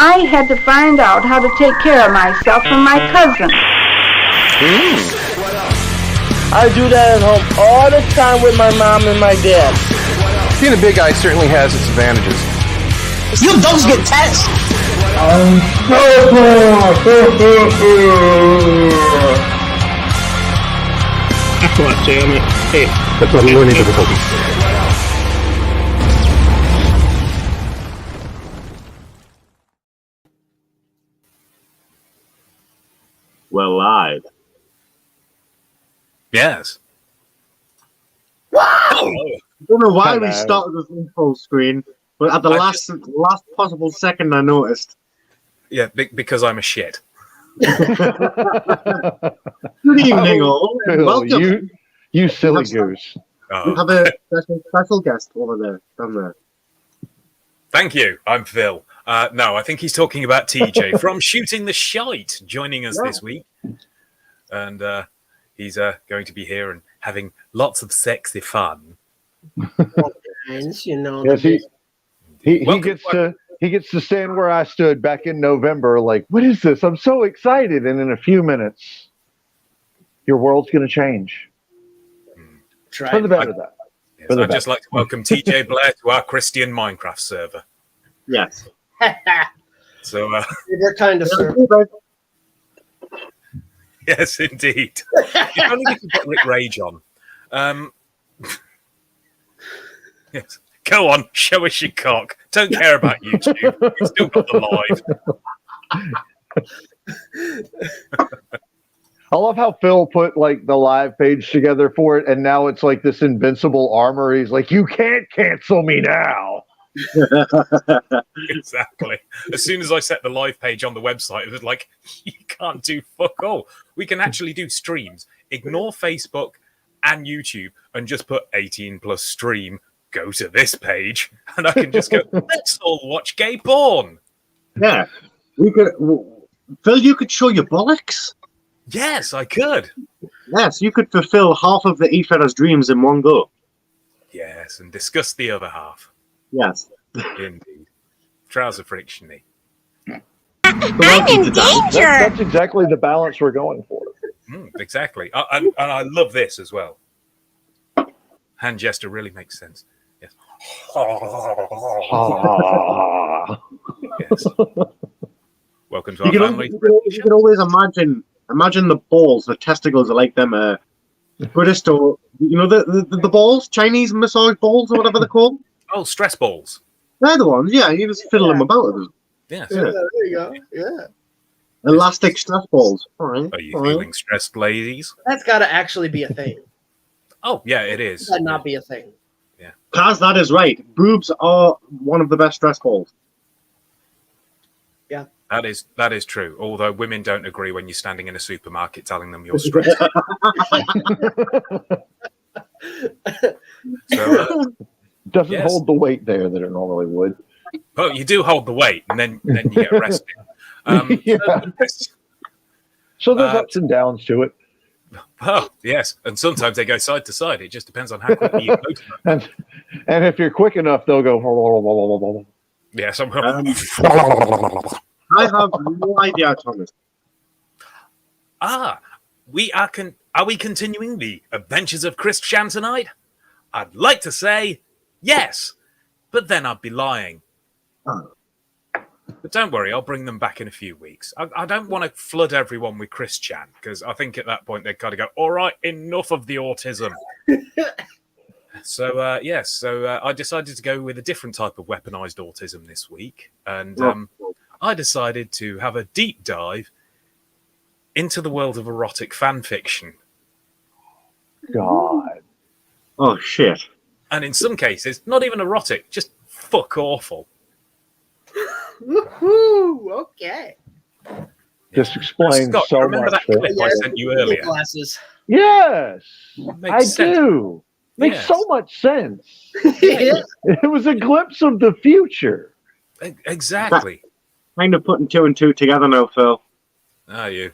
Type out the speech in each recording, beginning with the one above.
I had to find out how to take care of myself and my cousin. I do that at home all the time with my mom and my dad. Being a big guy certainly has its advantages. You dogs get tests. God damn it. Hey. That's what learning difficulties. We're live. Yes. Wow! I don't know why we started this info screen, but at the last possible second I noticed. Yeah, because I'm a shit. Good evening, all. Phil, Welcome. you silly goose. We have a special guest over there, down there. Thank you. I'm Phil. No, I think he's talking about TJ from Shooting the Shite, joining us this week. And he's going to be here and having lots of sexy fun. You know, Yes, he gets to stand where I stood back in November, like, what is this? I'm so excited. And in a few minutes, your world's going to change. For the better, that. Yes, I'd just like to welcome TJ Blair to our Christian Minecraft server. Yes. So, they're kind of server. yes, indeed. If only we could get Rick Rage on. Yes. Go on, show us your cock. Don't care about YouTube. You've still got the live. I love how Phil put like the live page together for it, and now it's like this invincible armor. He's like, you can't cancel me now. Exactly. As soon as I set the live page on the website, it was like, you can't do fuck all. We can actually do streams. Ignore Facebook and YouTube and just put 18 plus stream. Go to this page, and I can just go, let's all watch gay porn. Yeah. Phil, you could show your bollocks. Yes, I could. Yes, you could fulfill half of the E-Feather's dreams in one go. Yes, and discuss the other half. Yes. Indeed. Trouser friction-y. I'm in danger. That's exactly the balance we're going for. Exactly. And I love this as well. Hand gesture really makes sense. Yes. Yes. Welcome to our family. You can always imagine the balls, the testicles are like them Buddhist, or you know the balls, Chinese massage balls or whatever they're called. Oh, stress balls. They're the ones, yeah. You just fiddle them about with them. Yes. Yeah, there you go. Yeah. Elastic stress balls. All right. Are you feeling stressed, ladies? That's got to actually be a thing. Oh, yeah, it is. That not be a thing. Yeah. Kaz, that is right. Boobs are one of the best stress balls. Yeah. That is true. Although women don't agree when you're standing in a supermarket telling them you're stressed. So, Doesn't hold the weight there that it normally would. well, you do hold the weight, and then you get arrested. Yeah. So there's ups and downs to it. Oh, yes. And sometimes they go side to side. It just depends on how quickly you go to them. And if you're quick enough, they'll go. Yes. I have no idea, Thomas. Are we continuing the adventures of Chris Chan tonight? I'd like to say yes, but then I'd be lying. Oh. But don't worry, I'll bring them back in a few weeks. I don't want to flood everyone with Chris Chan, because I think at that point they'd kind of go, all right, enough of the autism. So, I decided to go with a different type of weaponized autism this week. And I decided to have a deep dive into the world of erotic fan fiction. God. Oh, shit. And in some cases, not even erotic, just fuck awful. Woohoo! Okay. This explains Scott, so remember much. that clip I sent you earlier? Glasses. Yes, Makes I sense. do. Makes Yes. so much sense. Yeah. It was a glimpse of the future. Exactly. Kind of putting two and two together now, Phil. Are you?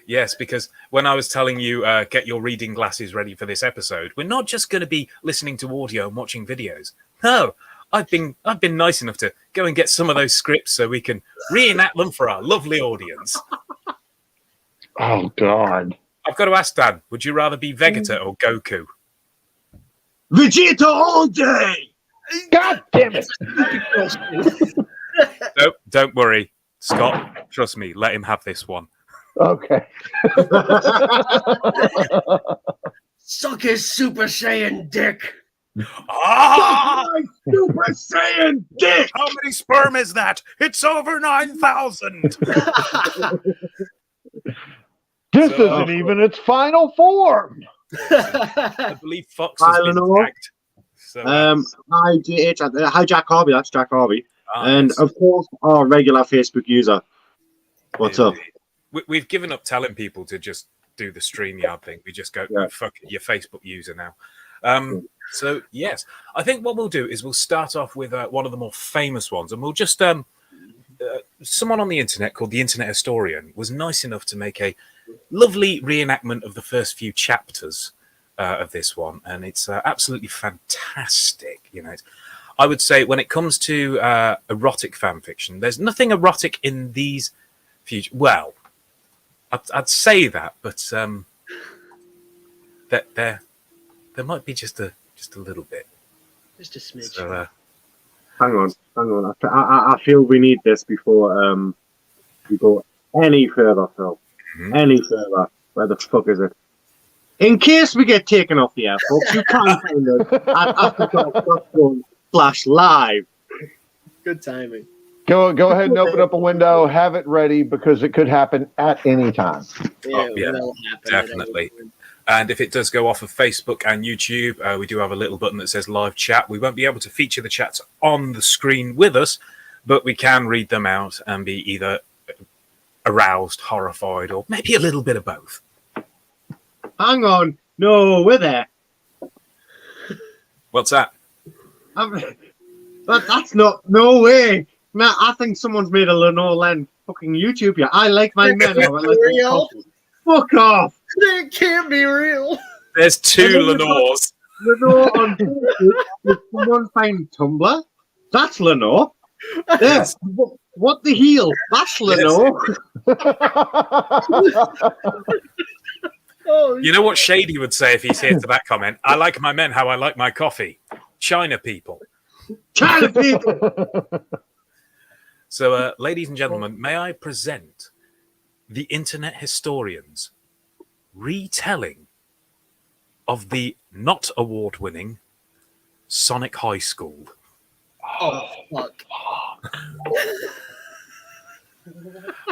Yes, because when I was telling you get your reading glasses ready for this episode, we're not just going to be listening to audio and watching videos. No, I've been nice enough to go and get some of those scripts so we can reenact them for our lovely audience. Oh God. I've got to ask Dan, would you rather be Vegeta or Goku? Vegeta all day. God damn it. Nope, don't worry, Scott. Trust me, let him have this one. Okay. Suck his Super Saiyan dick. Ah! Super Saiyan dick. How many sperm is that? It's over 9,000. This isn't even its final form. I believe Fox has been tagged. So, Hi, Jack Harvey. That's Jack Harvey. And yes. of course, our regular Facebook user. What's up? We've given up telling people to just do the StreamYard thing. We just go, fuck it, your Facebook user now. So, yes, I think what we'll do is we'll start off with one of the more famous ones, and we'll just someone on the internet called the Internet Historian was nice enough to make a lovely reenactment of the first few chapters of this one, and it's absolutely fantastic. You know, I would say when it comes to erotic fan fiction, there's nothing erotic in these few. Well, I'd say that, but that there might be just a little bit. Just a smidge. So, Hang on. I feel we need this before we go any further, Phil. Mhm. Any further. Where the fuck is it? In case we get taken off the air, folks, you can't find us at aftertalk.com/live. Good timing. Go ahead and open up a window. Have it ready because it could happen at any time. yeah, that'll happen definitely. at any point. And if it does go off of Facebook and YouTube, we do have a little button that says live chat. We won't be able to feature the chats on the screen with us, but we can read them out and be either aroused, horrified, or maybe a little bit of both. Hang on. No, we're there. What's that? That's not. No way. Nah, I think someone's made a Lenore Len fucking YouTube. Yeah, I like my men. I like Real? Fuck off. It can't be real. There's two Lenores. Lenore on Facebook. Did someone find Tumblr? That's Lenore. Yes. What the hell? That's Lenore. Oh, You know what Shady would say if he's here to that comment? I like my men how I like my coffee. China people. China people. So, ladies and gentlemen, may I present the Internet Historian's retelling of the not award-winning Sonic High School. oh fuck.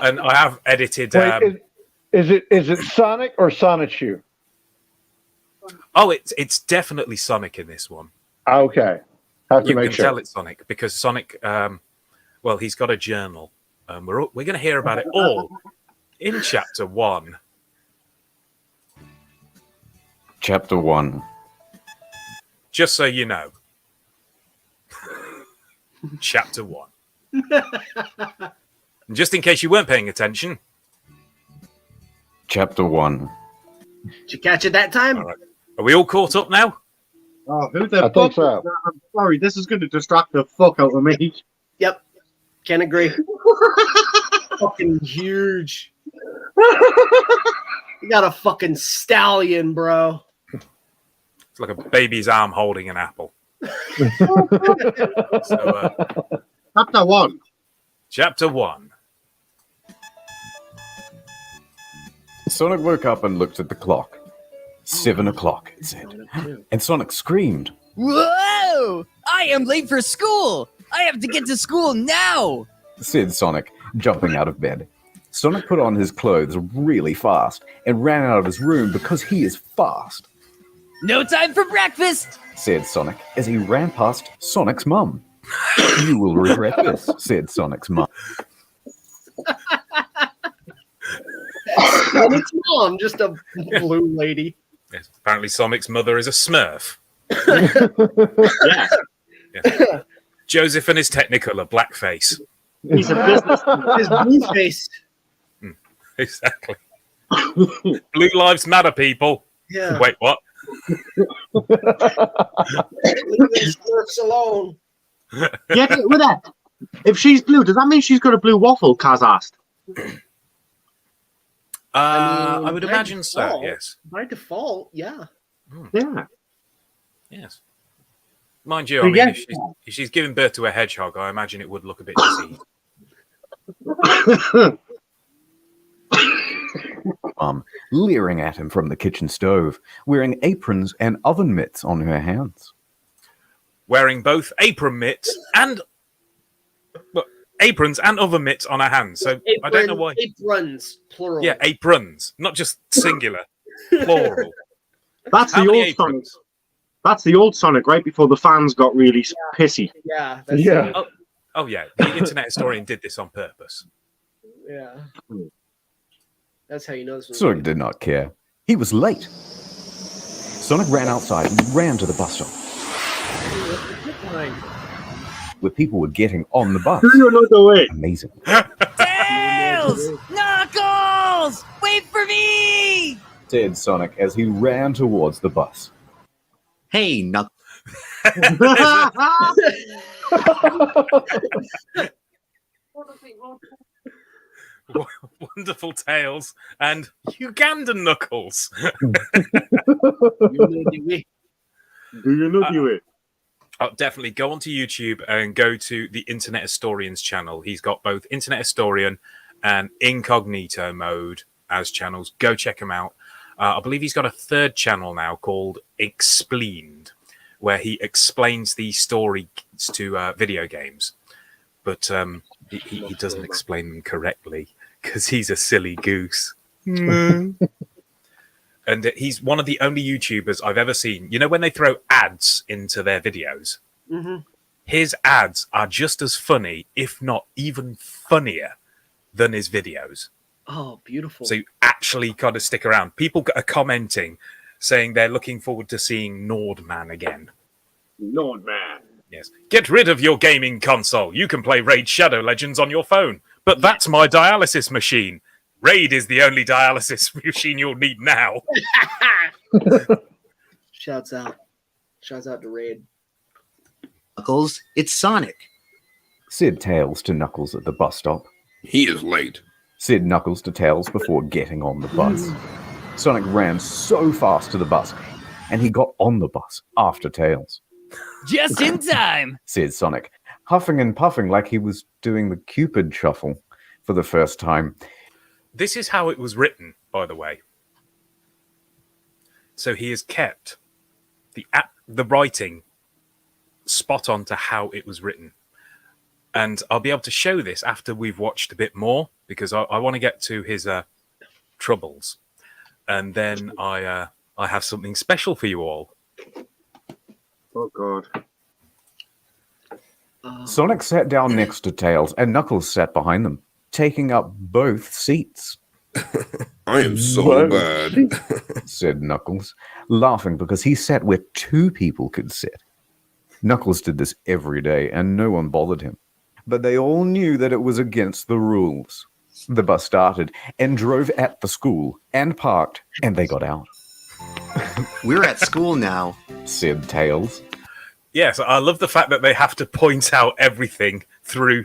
And I have edited... Wait, is it Sonic or Sonichu? Oh, it's definitely Sonic in this one. Okay. Have to You make can sure. tell it's Sonic because Sonic, well, he's got a journal. We're going to hear about it all in Chapter 1. Chapter 1. Just so you know. Chapter 1. And just in case you weren't paying attention. Chapter 1. Did you catch it that time? All right. Are we all caught up now? Oh, who the I fuck? think so. I'm sorry, this is going to distract the fuck out of me. Yep. Can agree. Fucking huge. You got a fucking stallion, bro. It's like a baby's arm holding an apple. So, Chapter 1. Chapter 1. Sonic woke up and looked at the clock. 7 o'clock, it said. And Sonic screamed. Whoa! I am late for school! I have to get to school now! Said Sonic, jumping out of bed. Sonic put on his clothes really fast and ran out of his room because he is fast. No time for breakfast! Said Sonic as he ran past Sonic's mum. You will regret this, said Sonic's mum. And it's mom, just a blue lady. Yes, apparently Sonic's mother is a Smurf. Yeah. Yeah. Joseph and his Technicolor blackface. He's a business. His blue face. Exactly. Blue Lives Matter, people. Yeah. Wait, what? Leave his Smurfs alone. Yeah, with that. If she's blue, does that mean she's got a blue waffle? Kaz asked. I would by imagine so. default- Yes. By default, yeah. Yeah. Yes. Mind you, I But mean, yes. if she's giving birth to a hedgehog, I imagine it would look a bit diseased. Leering at him from the kitchen stove, wearing aprons and oven mitts on her hands. Wearing both apron mitts and aprons and other mitts on her hands. So I don't know why. Aprons, plural. Yeah, aprons, not just singular, plural. That's How the many old Sonic. aprons? That's the old Sonic, right before the fans got really pissy. Yeah. Yeah. Oh yeah, the internet historian did this on purpose. Yeah. That's how you know this was. Sonic did not care. He was late. Sonic ran outside and ran to the bus stop, where people were getting on the bus. Do you know the way? Amazing. Tails! Knuckles! Wait for me! Said Sonic as he ran towards the bus. Hey, Knuckles. Wonderful Tails and Ugandan Knuckles. Do you know the way? I'll definitely go onto YouTube and go to the Internet Historian's channel. He's got both Internet Historian and Incognito mode as channels. Go check him out. I believe he's got a third channel now called Explained, where he explains these stories to video games. But he doesn't explain them correctly because he's a silly goose. And he's one of the only YouTubers I've ever seen. You know, when they throw ads into their videos, his ads are just as funny, if not even funnier, than his videos. Oh, beautiful. So you actually got to stick around. People are commenting, saying they're looking forward to seeing Nordman again. Nordman. Yes. Get rid of your gaming console. You can play Raid Shadow Legends on your phone. But that's my dialysis machine. Raid is the only dialysis machine you'll need now. Shouts out to Raid. Knuckles, it's Sonic. Said Tails to Knuckles at the bus stop. He is late. Said Knuckles to Tails before getting on the bus. Sonic ran so fast to the bus, and he got on the bus after Tails. Just in time. Said Sonic, huffing and puffing like he was doing the Cupid shuffle for the first time. This is how it was written, by the way. So he has kept the writing spot on to how it was written. And I'll be able to show this after we've watched a bit more, because I want to get to his troubles. And then I have something special for you all. Oh, God. Sonic sat down next to Tails, and Knuckles sat behind them, taking up both seats. I am so bad. Said Knuckles, laughing because he sat where two people could sit. Knuckles did this every day, and no one bothered him. But they all knew that it was against the rules. The bus started and drove at the school and parked, and they got out. We're at school now. Said Tails. Yes, I love the fact that they have to point out everything through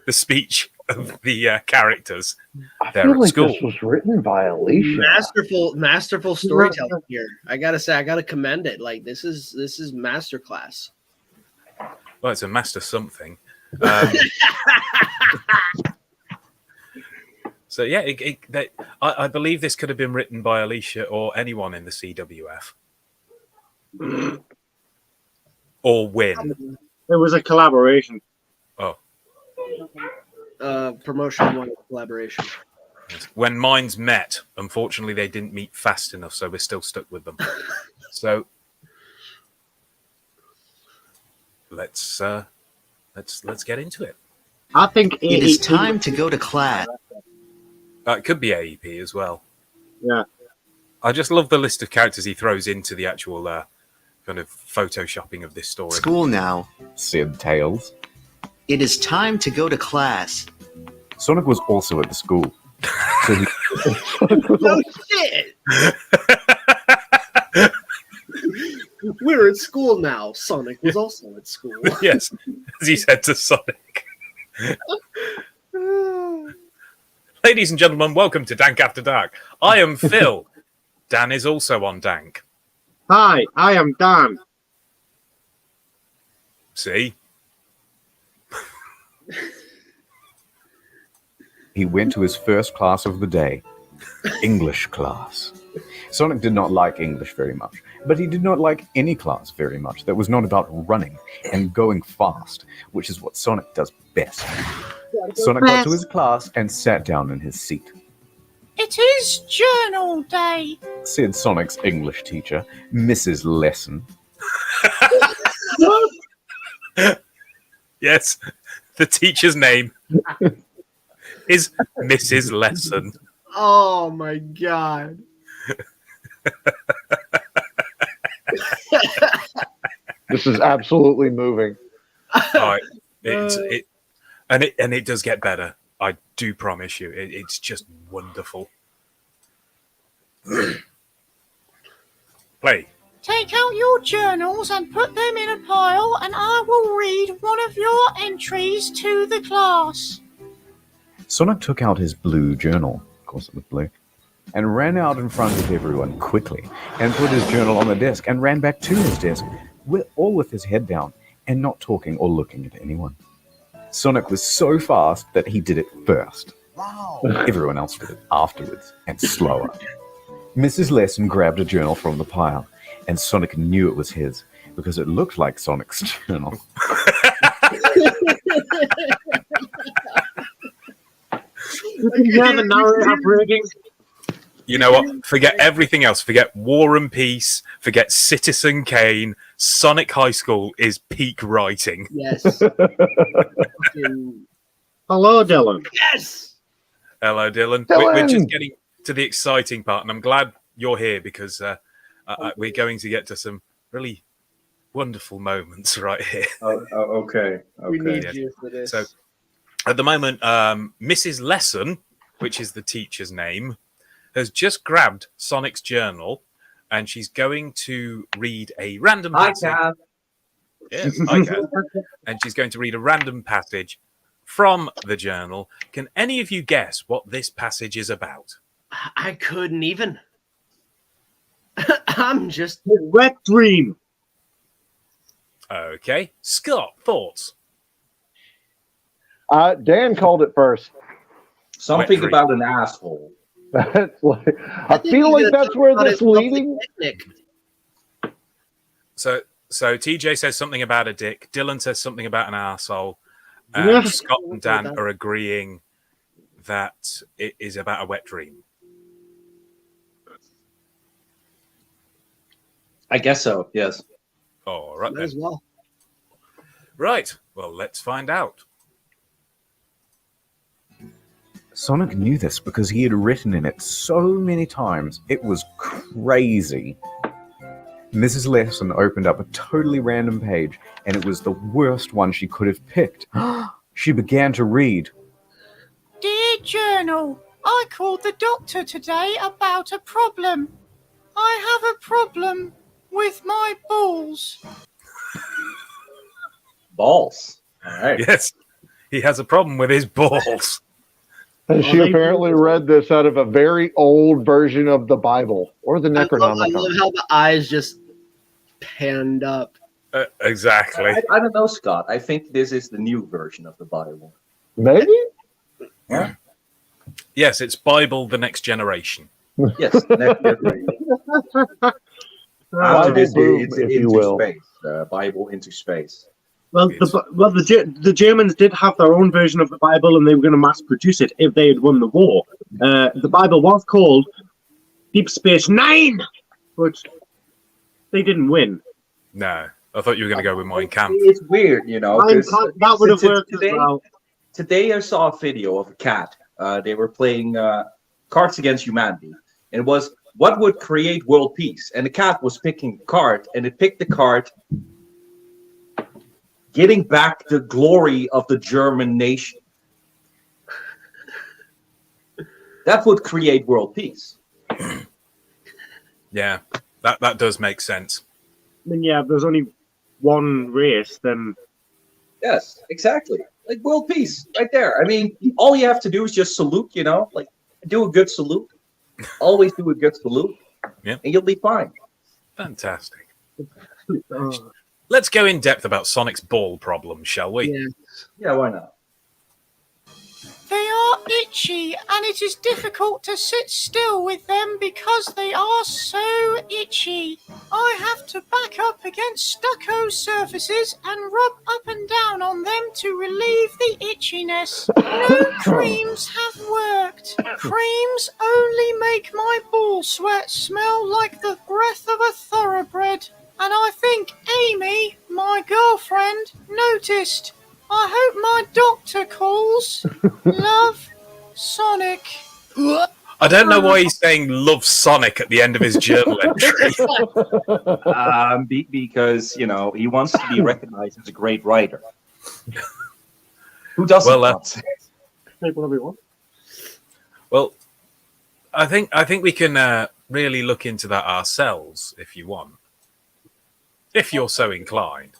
the speech of the characters. I They're feel at like school. this was written by Alicia. Masterful storytelling here. I gotta commend it. Like this is masterclass. Well, it's a master something. So yeah, I believe this could have been written by Alicia or anyone in the CWF. Or Win. It was a collaboration. Oh. Promotional collaboration. When minds met, unfortunately they didn't meet fast enough, so we're still stuck with them. So let's get into it. I think It is time to go to class. It could be AEP as well. Yeah. I just love the list of characters he throws into the actual kind of photoshopping of this story. School now. Said Tails. It is time to go to class. Sonic was also at the school. So he No shit. We're at school now. Sonic was also at school. Yes. as he said to Sonic. Ladies and gentlemen, welcome to Dank After Dark. I am Phil. Dan is also on Dank. Hi, I am Dan. See? He went to his first class of the day, English class. Sonic did not like English very much, but he did not like any class very much that was not about running and going fast, which is what Sonic does best. Sonic got to his class and sat down in his seat. It is journal day, Said Sonic's English teacher, Mrs. Lesson. Yes, the teacher's name is Mrs. Lesson. Oh my god. This is absolutely moving. It does get better. I do promise you. It's just wonderful. Play. Take out your journals and put them in a pile, and I will read one of your entries to the class. Sonic took out his blue journal, of course it was blue, and ran out in front of everyone quickly and put his journal on the desk and ran back to his desk, all with his head down and not talking or looking at anyone. Sonic was so fast that he did it first. Wow. Everyone else did it afterwards and slower. Mrs. Lesson grabbed a journal from the pile, and Sonic knew it was his because it looked like Sonic's journal. Yeah, the narrator breaking. You know what? Forget everything else. Forget War and Peace. Forget Citizen Kane. Sonic High School is peak writing. Yes. Hello, Dylan. Yes. Hello, Dylan. Dylan. We're just getting to the exciting part, and I'm glad you're here because we're going to get to some really wonderful moments right here. Okay. We need you for this. So, at the moment, Mrs. Lesson, which is the teacher's name, has just grabbed Sonic's journal, and she's going to read a random passage. Yes, I can. And she's going to read a random passage from the journal. Can any of you guess what this passage is about? I couldn't even. I'm just wet dream. Okay, Scott, thoughts? Dan called it first. Something about an asshole. That's like, I feel like that's where this leading. So TJ says something about a dick. Dylan says something about an arsehole. And Scott and Dan are agreeing that it is about a wet dream. I guess so, yes. All right, then. as well. Right. Well, let's find out. Sonic knew this because he had written in it so many times. It was crazy. Mrs. Lesson opened up a totally random page, and it was the worst one she could have picked. She began to read. Dear Journal, I called the doctor today about a problem. I have a problem with my balls. Balls? All right. Yes, he has a problem with his balls. And she apparently read this out of a very old version of the Bible or the Necronomicon. I love how the eyes just panned up. Exactly. I don't know, Scott. I think this is the new version of the Bible. Maybe? Yeah. Yes, it's Bible the Next Generation. Yes, the next generation. Bible boom, it's if you into will. space. Bible into space. Well, the Germans did have their own version of the Bible, and they were going to mass produce it if they had won the war. The Bible was called Deep Space Nine, but they didn't win. No, I thought you were going to go with Mein Kampf. It's weird, you know. 'cause That would have worked today, as well. Today I saw a video of a cat. They were playing Cards Against Humanity. And it was, what would create world peace? And the cat was picking a card, and it picked the card getting back the glory of the German nation. That would create world peace. Yeah, that does make sense. I mean, yeah, if there's only one race, then Yes, exactly. Like world peace, right there. I mean, all you have to do is just salute. Like do a good salute. Always do a good salute, Yeah. and you'll be fine. Fantastic. Let's go in depth about Sonic's ball problem, shall we? Yeah, why not? They are itchy, and it is difficult to sit still with them because they are so itchy. I have to back up against stucco surfaces and rub up and down on them to relieve the itchiness. No creams have worked. Creams only make my ball sweat smell like the breath of a thoroughbred. And I think Amy, my girlfriend, noticed. I hope my doctor calls. Love, Sonic. I don't know why he's saying "love Sonic" at the end of his journal entry. Because he wants to be recognized as a great writer. Who doesn't want to? Well, I think we can really look into that ourselves if you want, if you're so inclined.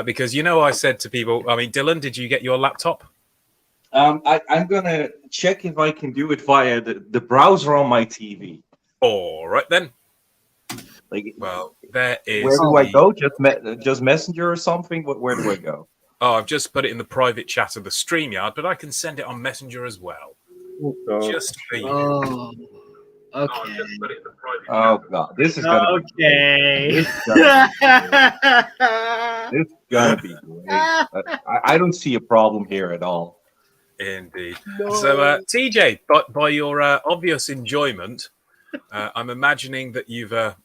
Because I said to people, Dylan, did you get your laptop? I'm gonna check if I can do it via the browser on my TV. All right then. There is. Where do I go? Just Messenger or something? Where do I go? Oh, I've just put it in the private chat of the StreamYard, but I can send it on Messenger as well. Just for you. Oh, okay. Oh God, this is gonna okay. This is gonna be great. I don't see a problem here at all. Indeed. So, TJ, by your obvious enjoyment, I'm imagining that you've. I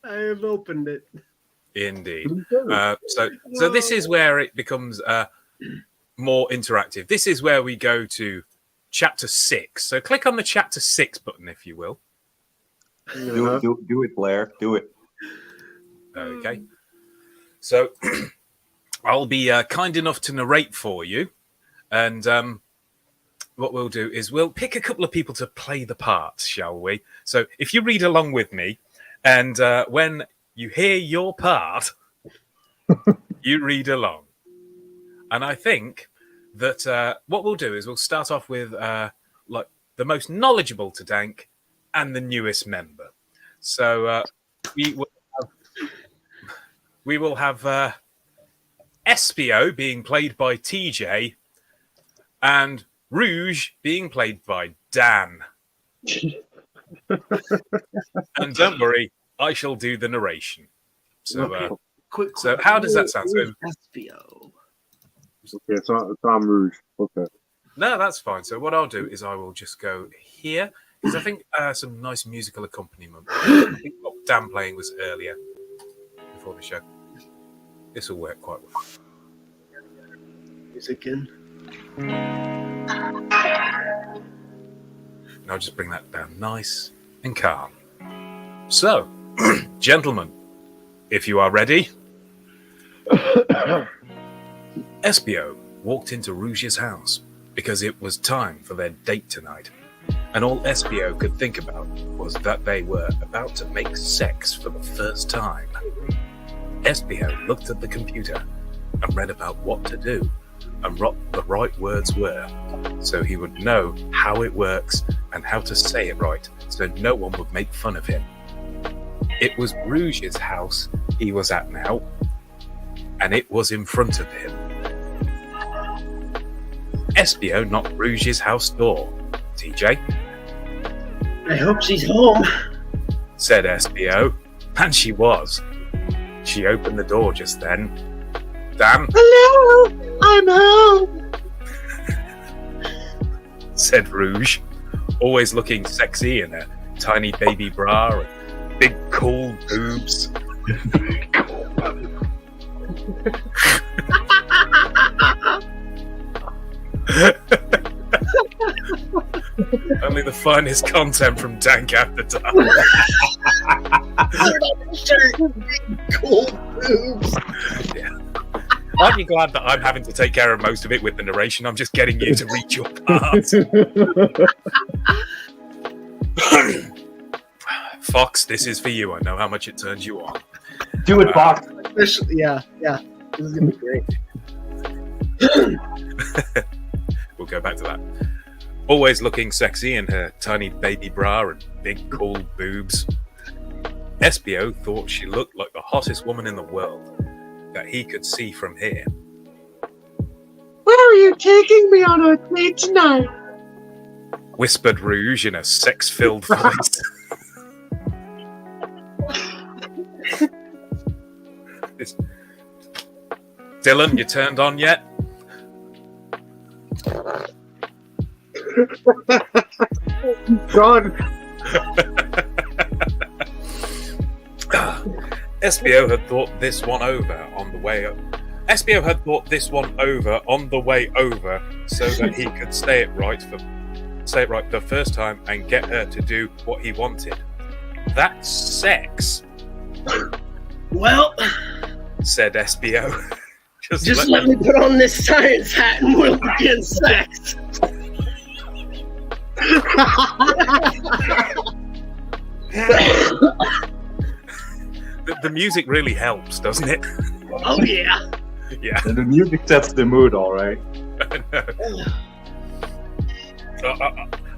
have opened it. Indeed. So this is where it becomes more interactive. This is where we go to Chapter 6. So click on the Chapter 6 button, if you will. Do it, Blair. Do it. Okay. So I'll be kind enough to narrate for you. And what we'll do is we'll pick a couple of people to play the parts, shall we? So if you read along with me, and when you hear your part, you read along. And I think that what we'll do is we'll start off with like the most knowledgeable to Dank and the newest member. So we will have Espio being played by TJ and Rouge being played by Dan. And don't worry, I shall do the narration. So, so how does that sound? So, Espio. Okay, so I'm Rouge. Okay. No, that's fine. So what I'll do is I will just go here because I think some nice musical accompaniment. I think what Dan playing was earlier before the show. This will work quite well. Music in. And I'll just bring that down nice and calm. So, gentlemen, if you are ready. Espio walked into Rouge's house because it was time for their date tonight. And all Espio could think about was that they were about to make sex for the first time. Espio looked at the computer and read about what to do and what the right words were, so he would know how it works and how to say it right, so no one would make fun of him. It was Rouge's house he was at now, and it was in front of him. Espio knocked Rouge's house door. TJ? I hope she's home, said Espio, and she was. She opened the door just then. Dan? Hello, I'm home, said Rouge, always looking sexy in a tiny baby bra and big cool boobs. Only the finest content from Dank after dark. cool boobs. Yeah. Aren't you glad that I'm having to take care of most of it with the narration? I'm just getting you to read your part. Fox, this is for you. I know how much it turns you on. Do it, Fox. Yeah. This is gonna be great. We'll go back to that. Always looking sexy in her tiny baby bra and big cool boobs, SBO thought she looked like the hottest woman in the world that he could see from here. Where are you taking me on a date tonight? Whispered Rouge in a sex-filled voice. Dylan, you turned on yet? God. SBO had thought this one over on the way up. SBO had thought this one over on the way over so that he could say it right the first time and get her to do what he wanted. That's sex. Well, said SBO. Just let me put on this science hat and we'll begin sex. The music really helps, doesn't it? Oh yeah. Yeah. And the music sets the mood, all right.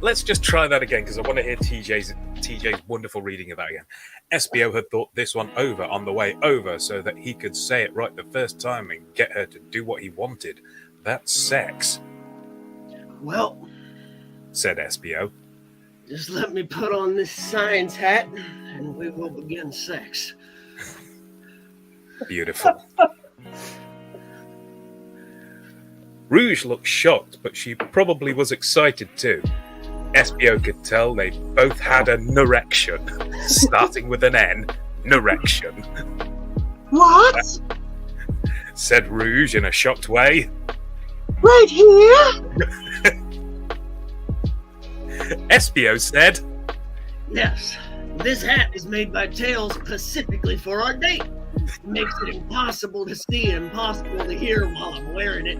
Let's just try that again because I want to hear TJ's wonderful reading of that again. SBO had thought this one over on the way over so that he could say it right the first time and get her to do what he wanted. That's sex. Well, said SBO. Just let me put on this science hat and we will begin sex. Beautiful. Rouge looked shocked, but she probably was excited too. SBO could tell they both had an erection, starting with an N, erection. What? Said Rouge in a shocked way. Right here? SBO said, Yes, this hat is made by Tails specifically for our date. It makes it impossible to see and impossible to hear while I'm wearing it.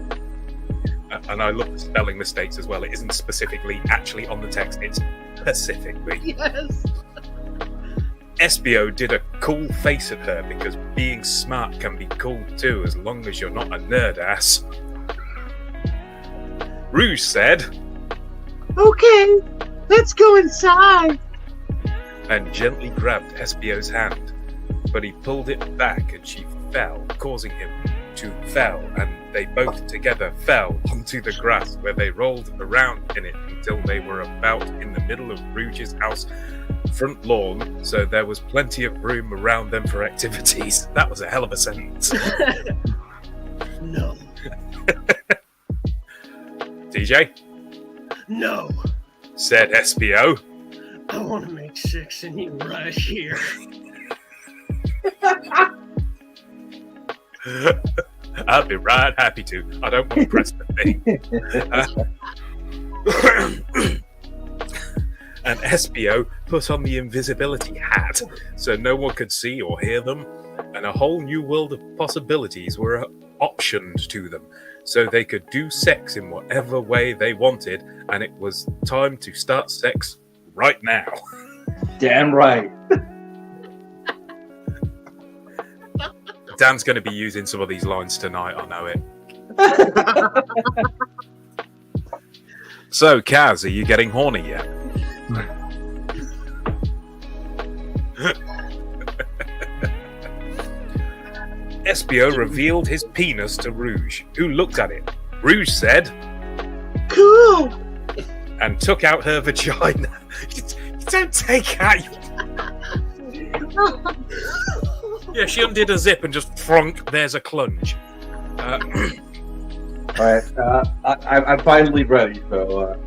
And I looked at spelling mistakes as well. It isn't specifically actually on the text, it's specifically. Yes. SBO did a cool face at her because being smart can be cool too as long as you're not a nerd ass. Rouge said, Okay, let's go inside. And gently grabbed SBO's hand. But he pulled it back and she fell, causing him to fall, and they both together fell onto the grass where they rolled around in it until they were about in the middle of Rouge's house front lawn, so there was plenty of room around them for activities. That was a hell of a sentence. No. TJ? No. Said SBO. I want to make sex in you right here. I'd be right happy to. I don't want to press the thing. And SBO put on the invisibility hat so no one could see or hear them, and a whole new world of possibilities were optioned to them, so they could do sex in whatever way they wanted, and it was time to start sex right now. Damn right. Dan's going to be using some of these lines tonight, I know it. So, Kaz, are you getting horny yet? SBO revealed his penis to Rouge, who looked at it. Rouge said, Cool. And took out her vagina. You don't take out your... Yeah, she undid a zip and just frunk, there's a clunge. All right, I'm finally ready, so...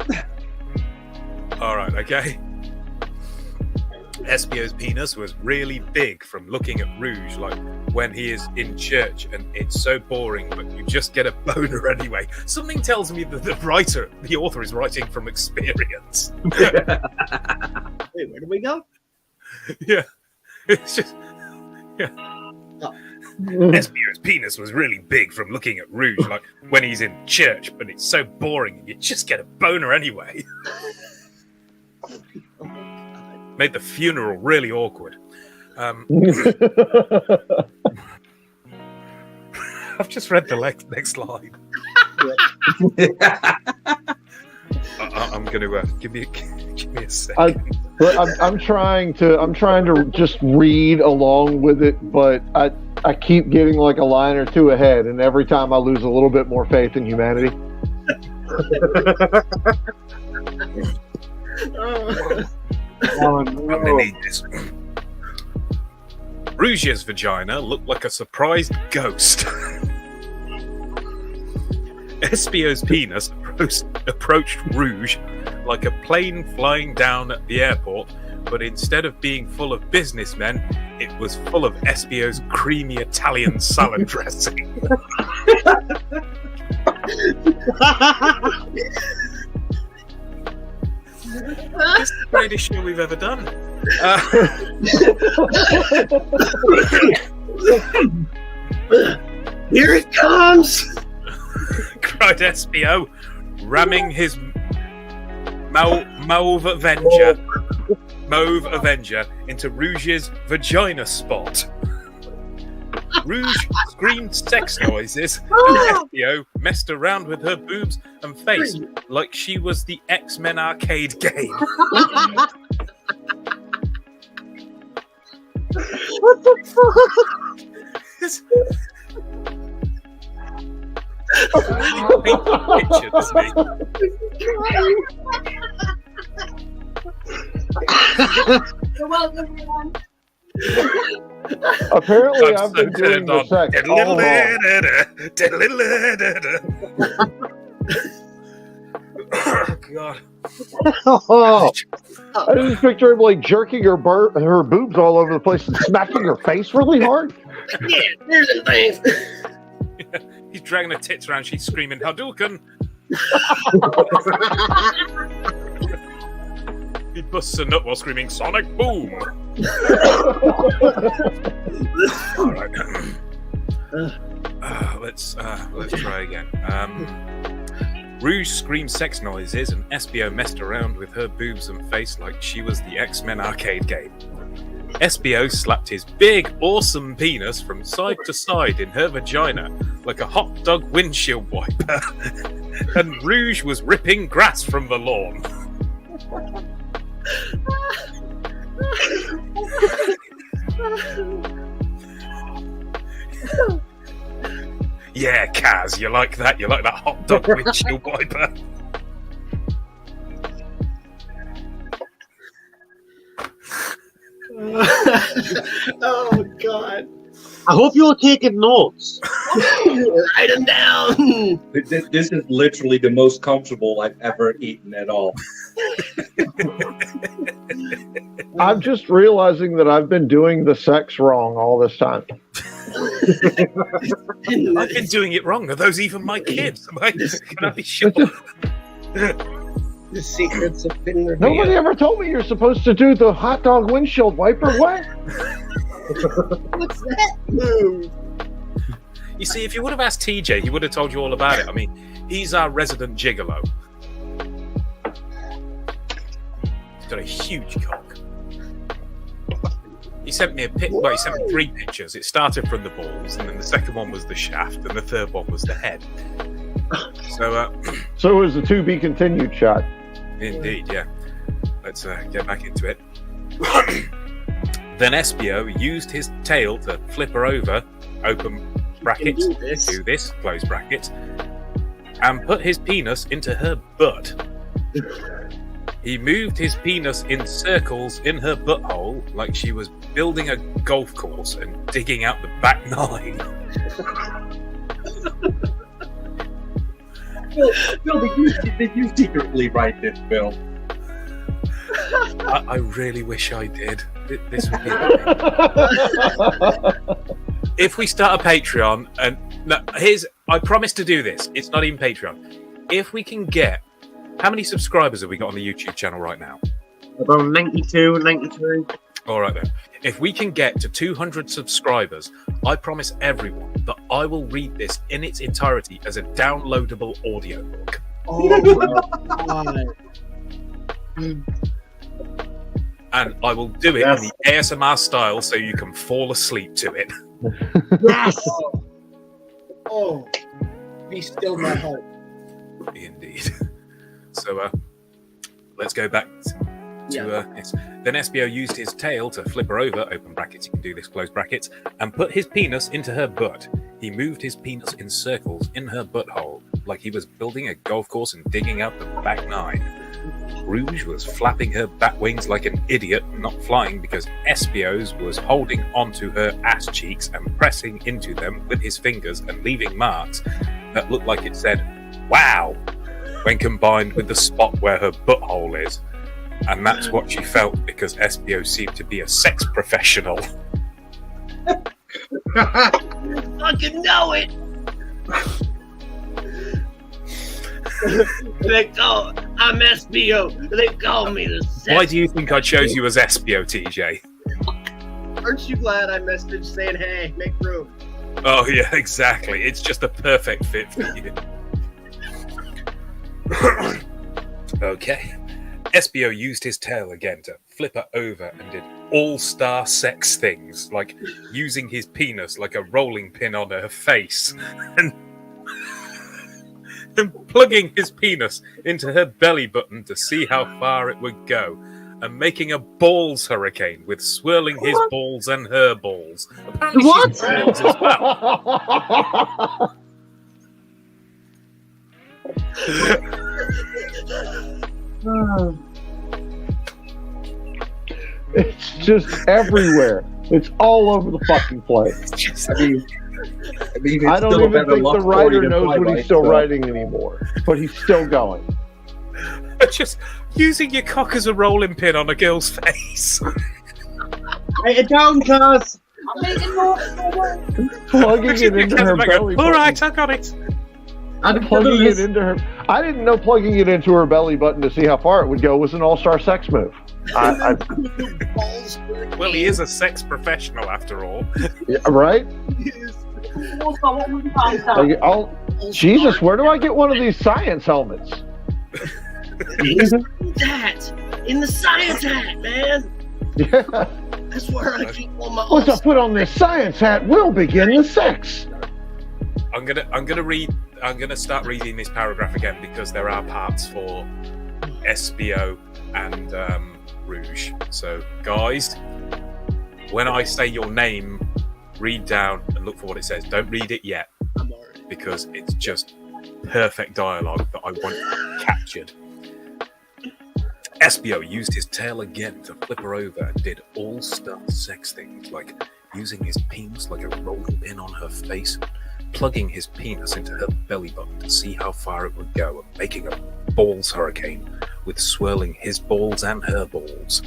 All right, okay. SBO's penis was really big from looking at Rouge, like when he is in church, and it's so boring, but you just get a boner anyway. Something tells me that the author is writing from experience. Wait, where do we go? Yeah, it's just... Yeah. Oh. SBO's penis was really big from looking at Rouge, like when he's in church, but it's so boring, you just get a boner anyway. Made the funeral really awkward. I've just read the next line. I'm going to give me a second. I'm trying to just read along with it, but I keep getting like a line or two ahead, and every time I lose a little bit more faith in humanity. I'm gonna need this. Rouge's vagina looked like a surprised ghost. Espio's penis approached Rouge like a plane flying down at the airport, but instead of being full of businessmen, it was full of Espio's creamy Italian salad dressing. This is the greatest show we've ever done. Here it comes! Cried Espio, ramming his mauve Avenger into Rouge's vagina spot. Rouge screamed sex noises, and Espio messed around with her boobs and face like she was the X-Men arcade game. What the fuck? Picture, You're welcome, everyone. Apparently, I've been doing the sex all along. Oh, God. I just picture him like jerking her boobs all over the place and smacking her face really hard. Yeah, there's a thing. He's dragging her tits around. She's screaming, Hadouken! He busts a nut while screaming, Sonic Boom! All right. Let's try again. Rouge screamed sex noises, and Espio messed around with her boobs and face like she was the X-Men arcade game. Espio slapped his big, awesome penis from side to side in her vagina like a hot dog windshield wiper, and Rouge was ripping grass from the lawn. Yeah, Kaz, you like that? You like that hot dog windshield wiper? Oh, God. I hope you're taking notes. Write them down. This is literally the most comfortable I've ever eaten at all. I'm just realizing that I've been doing the sex wrong all this time. I've been doing it wrong. Are those even my kids? Can I be sure? The secrets have been revealed. Nobody ever told me you're supposed to do the hot dog windshield wiper. What? What's that move? You see, if you would have asked TJ, he would have told you all about it. I mean, he's our resident gigolo. He's got a huge cock. He sent me he sent me 3 pictures. It started from the balls, and then the second one was the shaft, and the third one was the head. So it was a to be continued shot. Indeed, yeah. Let's get back into it. Then Espio used his tail to flip her over, open brackets, do this, close brackets, and put his penis into her butt. He moved his penis in circles in her butthole like she was building a golf course and digging out the back 9. Bill, did you secretly write this, Bill? I really wish I did. This would be. If we start a Patreon, and I promise to do this. It's not even Patreon. If we can get, how many subscribers have we got on the YouTube channel right now? About 92, 93. All right then. If we can get to 200 subscribers, I promise everyone that I will read this in its entirety as a downloadable audiobook. Oh my God. And I will do it in the ASMR style so you can fall asleep to it. Yes! Oh, be still my heart. Indeed. So, let's go back to then SBO used his tail to flip her over, open brackets, you can do this, close brackets, and put his penis into her butt. He moved his penis in circles in her butthole, like he was building a golf course and digging out the back nine. Rouge was flapping her bat wings like an idiot, not flying, because Espio's was holding onto her ass cheeks and pressing into them with his fingers and leaving marks that looked like it said, "Wow," when combined with the spot where her butthole is. And that's what she felt, because Espio seemed to be a sex professional. Fucking know it! I'm Espio. They call me the sex. Why do you think I chose you as Espio, TJ? Aren't you glad I messaged saying, hey, make room? Oh, yeah, exactly. It's just a perfect fit for you. Okay. Espio used his tail again to flip her over and did all-star sex things, like using his penis like a rolling pin on her face and plugging his penis into her belly button to see how far it would go, and making a balls hurricane with swirling his balls and her balls. Apparently what? She balls as well. It's just everywhere. It's all over the fucking place. I don't even think the writer knows what he's still writing anymore, but he's still going. Just using your cock as a rolling pin on a girl's face. Write it down, cuz. Plugging it into her belly button. All right, I got it. Plugging it into her. I didn't know plugging it into her belly button to see how far it would go was an all-star sex move. Well, he is a sex professional after all. Yeah, right? Jesus, where do I get one of these science helmets? Hat! In the science hat, man! Yeah. That's where I keep all my... Once I put on this science hat, we'll begin the sex. I'm gonna start reading this paragraph again, because there are parts for SBO and Rouge. So, guys, when I say your name, read down and look for what it says. Don't read it yet, because it's just perfect dialogue that I want captured. Espio used his tail again to flip her over and did all-star sex things, like using his penis like a rolling pin on her face, plugging his penis into her belly button to see how far it would go, and making a balls hurricane with swirling his balls and her balls.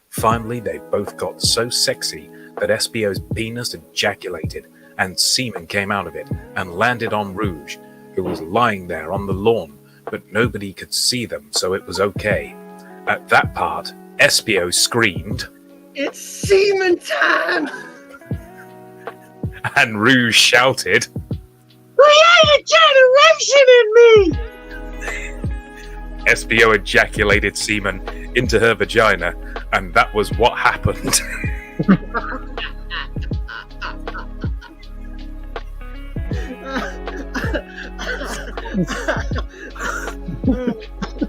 Finally, they both got so sexy that Espio's penis ejaculated and semen came out of it and landed on Rouge, who was lying there on the lawn, but nobody could see them, so it was okay. At that part, Espio screamed, "It's semen time!" And Rouge shouted, "Create a generation in me!" Espio ejaculated semen into her vagina, and that was what happened.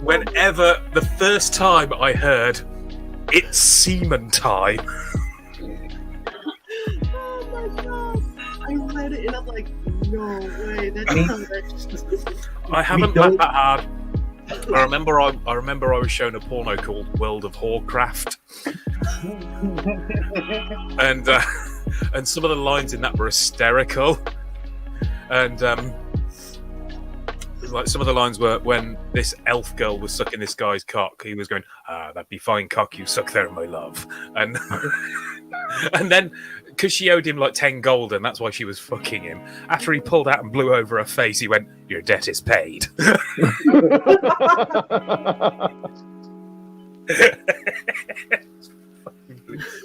Whenever the first time I heard, "It's semen time," Oh my god! I read it and I'm like, no way, that's I haven't laughed that hard. I remember I was shown a porno called World of Warcraft, and some of the lines in that were hysterical, and like some of the lines were when this elf girl was sucking this guy's cock, he was going, "That'd be fine cock you suck there, my love," and and then because she owed him like 10 gold and that's why she was fucking him, after he pulled out and blew over her face, he went, "Your debt is paid."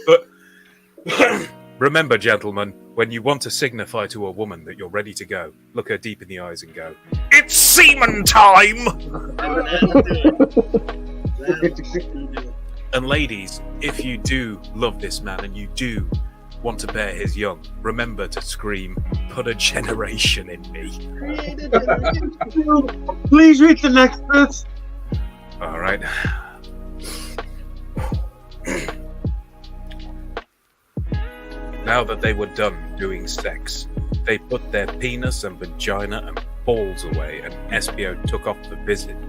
But remember, gentlemen, when you want to signify to a woman that you're ready to go, look her deep in the eyes and go, "It's semen time!" And ladies, if you do love this man and you do want to bear his young, remember to scream, put a generation in me. Please read the next bit. All right. Now that they were done doing sex, they put their penis and vagina and balls away, and SBO took off the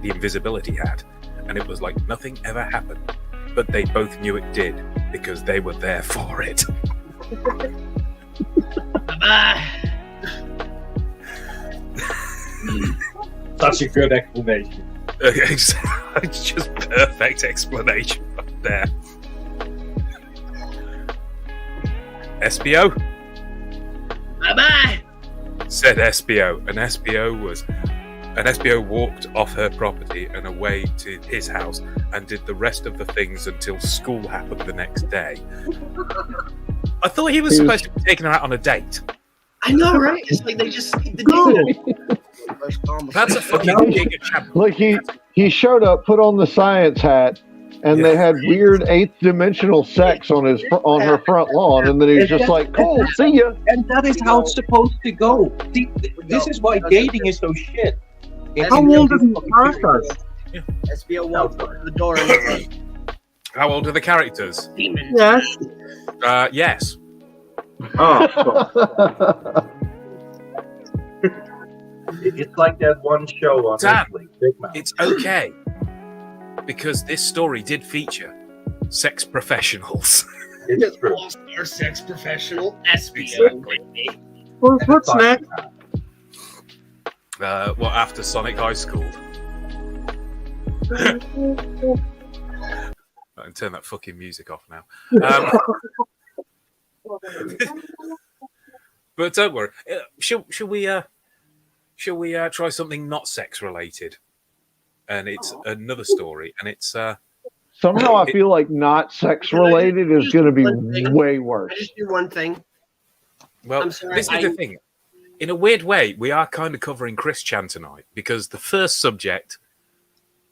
invisibility hat, and it was like nothing ever happened. But they both knew it did, because they were there for it. Bye-bye. Such a good explanation. It's just perfect explanation right there. SBO? Bye-bye. Said SBO, and SBO walked off her property and away to his house and did the rest of the things until school happened the next day. I thought he was supposed to be taking her out on a date. I know, right? It's like they just skipped the date. That's a fucking giga chap. Like he showed up, put on the science hat, and they had weird 8th dimensional sex on her front lawn, and then he's just like, "Cool, see ya." And that is how it's supposed to go. This is why dating is so shit. How old are the characters? SBO walked up to the door and was How old are the characters? demons. Yes. Yes. Oh. It's like that one show on Dan, Netflix, Big Mouth. it's okay. Because this story did feature sex professionals. It's true. All-star sex professional SBO. What's next? Well, after Sonic High School. I can turn that fucking music off now. But don't worry. Shall we try something not sex related? And it's another story, and it's Somehow I feel like not sex related is going to be way worse. I just do one thing. Well, I'm sorry, this is the thing. In a weird way, we are kind of covering Chris Chan tonight because the first subject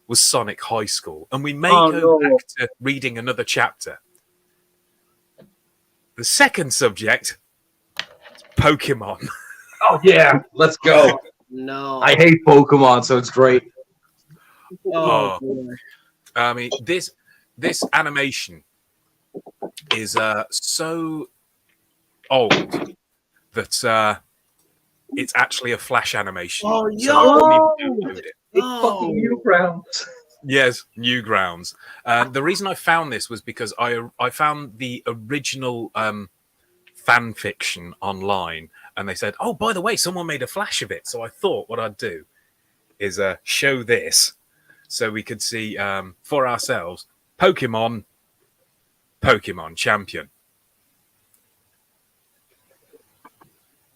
was Sonic High School, and we may go back to reading another chapter. The second subject, Pokemon. Oh yeah, let's go. No. I hate Pokemon, so it's great. Oh. I mean, this animation is so old that it's actually a Flash animation. Oh, so I couldn't even download it. It's fucking Newgrounds. Yes, Newgrounds. The reason I found this was because I found the original fan fiction online, and they said, "Oh, by the way, someone made a Flash of it." So I thought what I'd do is show this, so we could see for ourselves Pokemon Champion.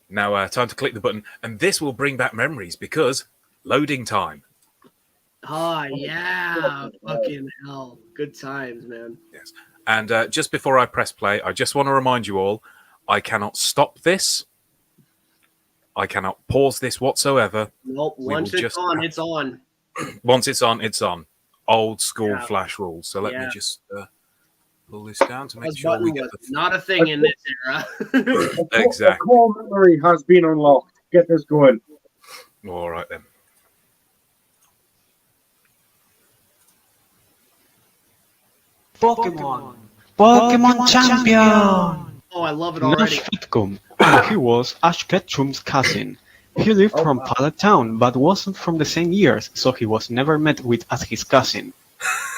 Now, time to click the button, and this will bring back memories because loading time. Oh, yeah. Fucking hell. Good times, man. Yes. And just before I press play, I just want to remind you all, I cannot stop this. I cannot pause this whatsoever. Nope. Once it's on, it's on. Once it's on, it's on. Old school Flash rules. So let me just pull this down to make sure we get the... Not a thing in this era. Exactly. The core memory has been unlocked. Get this going. All right, then. Pokemon Champion! Oh, I love it already. Nash Fitcom, and he was Ash Ketchum's cousin. He lived from Pallet Town, but wasn't from the same years, so he was never met with as his cousin.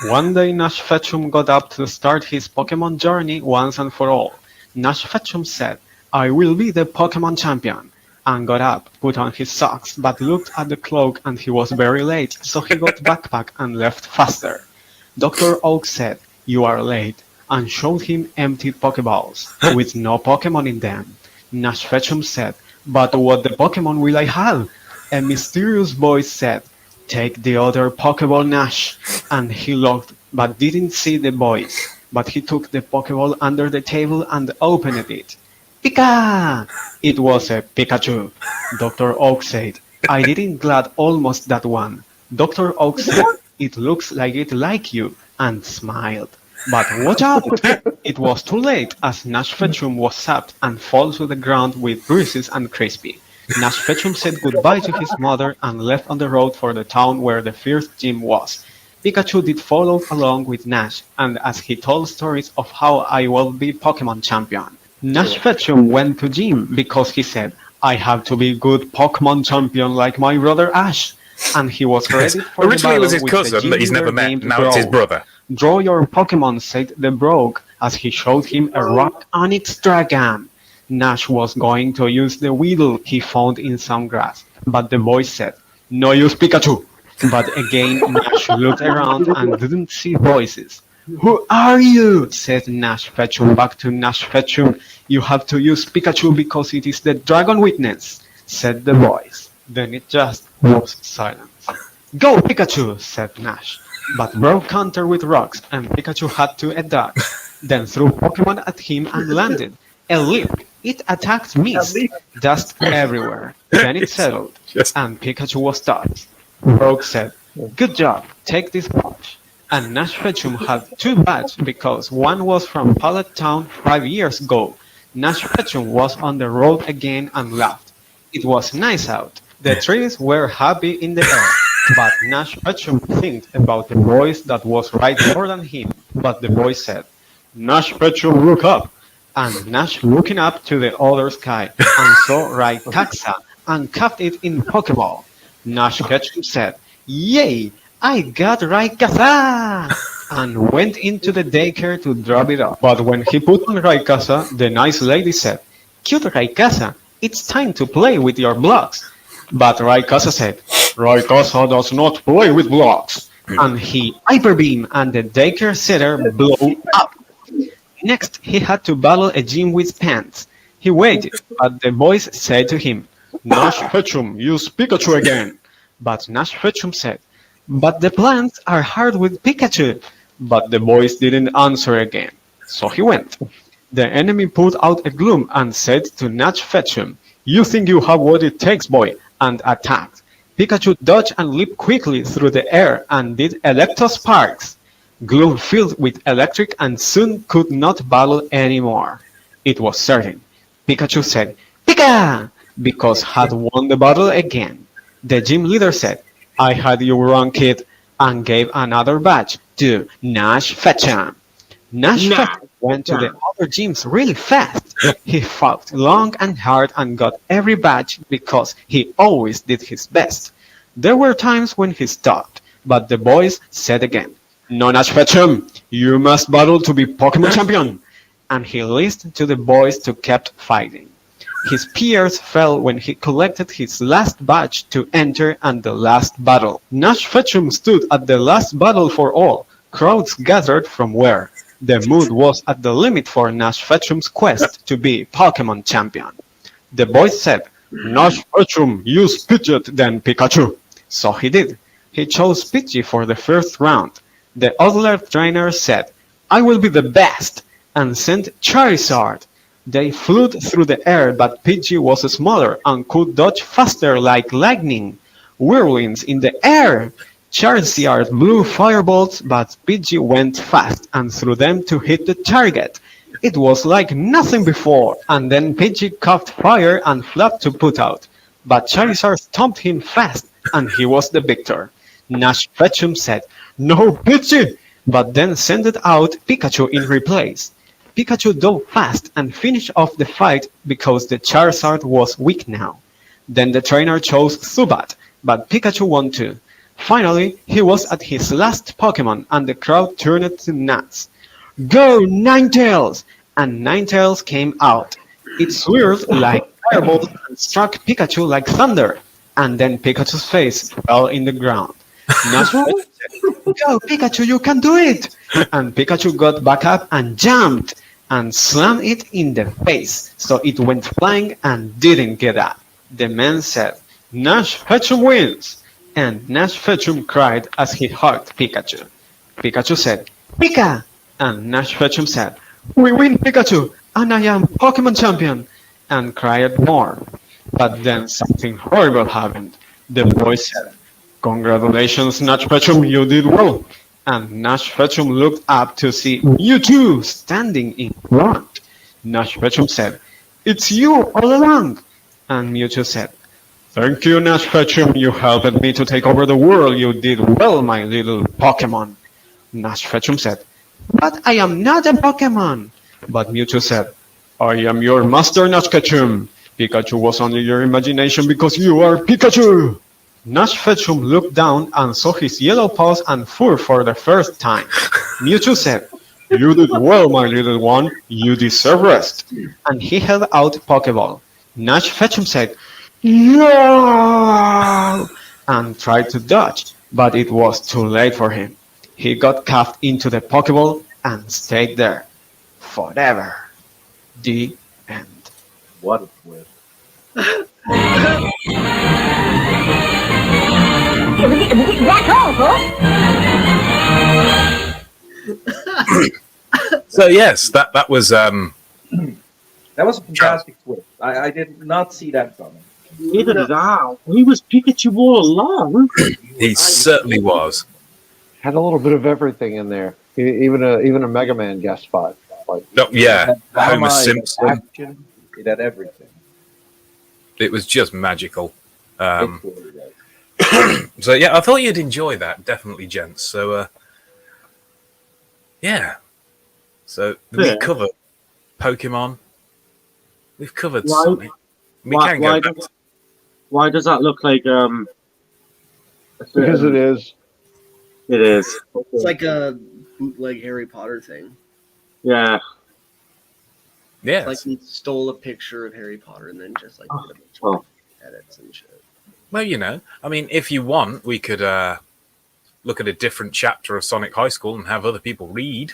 One day Nash Ketchum got up to start his Pokemon journey once and for all. Nash Ketchum said, "I will be the Pokemon champion," and got up, put on his socks, but looked at the clock and he was very late, so he got backpack and left faster. Dr. Oak said, "You are late," and showed him empty Pokeballs, with no Pokemon in them. Nash Ketchum said, "But what the Pokemon will I have?" A mysterious voice said, "Take the other Pokeball, Nash," and he looked, but didn't see the voice. But he took the Pokeball under the table and opened it. Pika! It was a Pikachu. Dr. Oak said, "I didn't glad almost that one." Dr. Oak said, "It looks like it like you," and smiled. But watch out! It was too late, as Nash Ketchum was sapped and fell to the ground with bruises and crispy. Nash Ketchum said goodbye to his mother and left on the road for the town where the first gym was. Pikachu did follow along with Nash, and as he told stories of how I will be Pokemon champion. Nash Ketchum went to gym because he said, I have to be good Pokemon champion like my brother Ash. And he was ready for Originally, it was the his battle with the cousin that he's gym never leader met. named Now it's his Brogue. brother. Draw your Pokemon, said the Brogue, as he showed him a rock on its dragon. Nash was going to use the Weedle he found in some grass, but the boy said, no use Pikachu. But again, Nash looked around and didn't see voices. Who are you? Said Nash Ketchum back to Nash Ketchum. You have to use Pikachu because it is the Dragon Witness, said the voice. Then it just was silence. Go Pikachu, said Nash. But Brogue countered with rocks and Pikachu had to dodge. Then threw Pokemon at him and landed. A leap. It attacked Mist. Dust everywhere. Then it settled. And Pikachu was stopped. Brogue said, good job, take this badge. And Nash Ketchum had two badges because one was from Pallet Town 5 years ago. Nash Ketchum was on the road again and laughed. It was nice out. The trees were happy in the air. But Nash Ketchum think about the voice that was right more than him. But the voice said, Nash Ketchum, look up. And Nash looking up to the other sky and saw Raikasa and caught it in Pokeball. Nash Ketchum said, yay, I got Raikasa! And went into the daycare to drop it off. But when he put on Raikasa, the nice lady said, cute Raikasa, it's time to play with your blocks. But Raikasa said, Raikasa does not play with blocks. And he hyper beam and the daycare center blew up. Next, he had to battle a gym with pants. He waited, but the boys said to him, Nash Ketchum, use Pikachu again. But Nash Ketchum said, but the plants are hard with Pikachu. But the boys didn't answer again. So he went. The enemy pulled out a gloom and said to Nash Ketchum, you think you have what it takes, boy, and attacked. Pikachu dodged and leaped quickly through the air and did Electosparks. Gloom filled with electric and soon could not battle anymore. It was certain. Pikachu said, Pika! Because had won the battle again. The gym leader said, I had you wrong, kid, and gave another badge to Nash Ketchum. Nash Ketchum went to the other gyms really fast. He fought long and hard and got every badge because he always did his best. There were times when he stopped, but the boys said again, no, Nash Ketchum, you must battle to be Pokemon champion. And he listened to the boys to kept fighting. His peers fell when he collected his last badge to enter and the last battle. Nash Ketchum stood at the last battle for all. Crowds gathered from where the mood was at the limit for Nash Ketchum's quest to be Pokemon champion. The boys said, Nash Ketchum, use Pidgeot then Pikachu. So he did. He chose Pidgey for the first round. The other trainer said, I will be the best, and sent Charizard. They flew through the air, but Pidgey was smaller and could dodge faster like lightning. Whirlwinds in the air! Charizard blew firebolts, but Pidgey went fast and threw them to hit the target. It was like nothing before, and then Pidgey caught fire and flapped to put out. But Charizard stomped him fast, and he was the victor. Nash Ketchum said, no Pidgey! But then sent out Pikachu in replace. Pikachu dove fast and finished off the fight because the Charizard was weak now. Then the trainer chose Zubat, but Pikachu won too. Finally, he was at his last Pokemon and the crowd turned to nuts. Go Ninetales! And Ninetales came out. It swirled like fireballs and struck Pikachu like thunder. And then Pikachu's face fell in the ground. Nash said, go Pikachu, you can do it! And Pikachu got back up and jumped and slammed it in the face, so it went flying and didn't get up. The man said, Nash Ketchum wins! And Nash Ketchum cried as he hugged Pikachu. Pikachu said, Pika! And Nash Ketchum said, we win Pikachu, and I am Pokemon champion! And cried more. But then something horrible happened. The boy said, congratulations, Nash Ketchum, you did well. and Nash Fetchum looked up to see Mewtwo standing in front. Nash Fetchum said, "It's you all along." And Mewtwo said, "Thank you, Nash Fetchum. You helped me to take over the world. You did well, my little Pokemon." Nash Fetchum said, "But I am not a Pokemon." But Mewtwo said, "I am your master, Nash Ketchum. Pikachu was only your imagination because you are Pikachu." Nash Fetchum looked down and saw his yellow paws and fur for the first time. Mewtwo said, "You did well, my little one. You deserve rest." And he held out Pokeball. Nash Fetchum said, "No!" and tried to dodge, but it was too late for him. He got cuffed into the Pokeball and stayed there forever. The end. What a twist. That's all, folks. So yes, that was That was a fantastic twist. I did not see that coming. Neither did I. He was Pikachu all along. he certainly was. Had a little bit of everything in there. Even a Mega Man guest spot. Like, No, yeah, Homer It had Simpson. action, it had everything. It was just magical. It really was. So yeah, I thought you'd enjoy that, definitely, gents. So yeah. So we've covered Pokemon. We've covered Sonic. We can go back. Why does that look like because it is. It is. It's like a bootleg Harry Potter thing. Yeah. Yeah. It's like he stole a picture of Harry Potter and then just like did a bunch of edits and shit. Well, you know, I mean, if you want, we could look at a different chapter of Sonic High School and have other people read.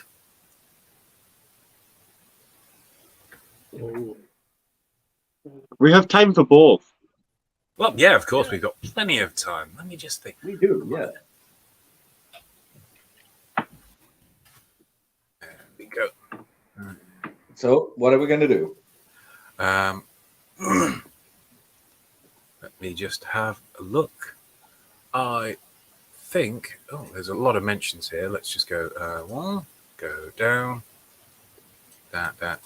We have time for both. Well, yeah, of course, we've got plenty of time. Let me just think. We do, yeah. There we go. So, what are we going to do? Let me just have a look. I think... Oh, there's a lot of mentions here. Let's just go one, go down, down.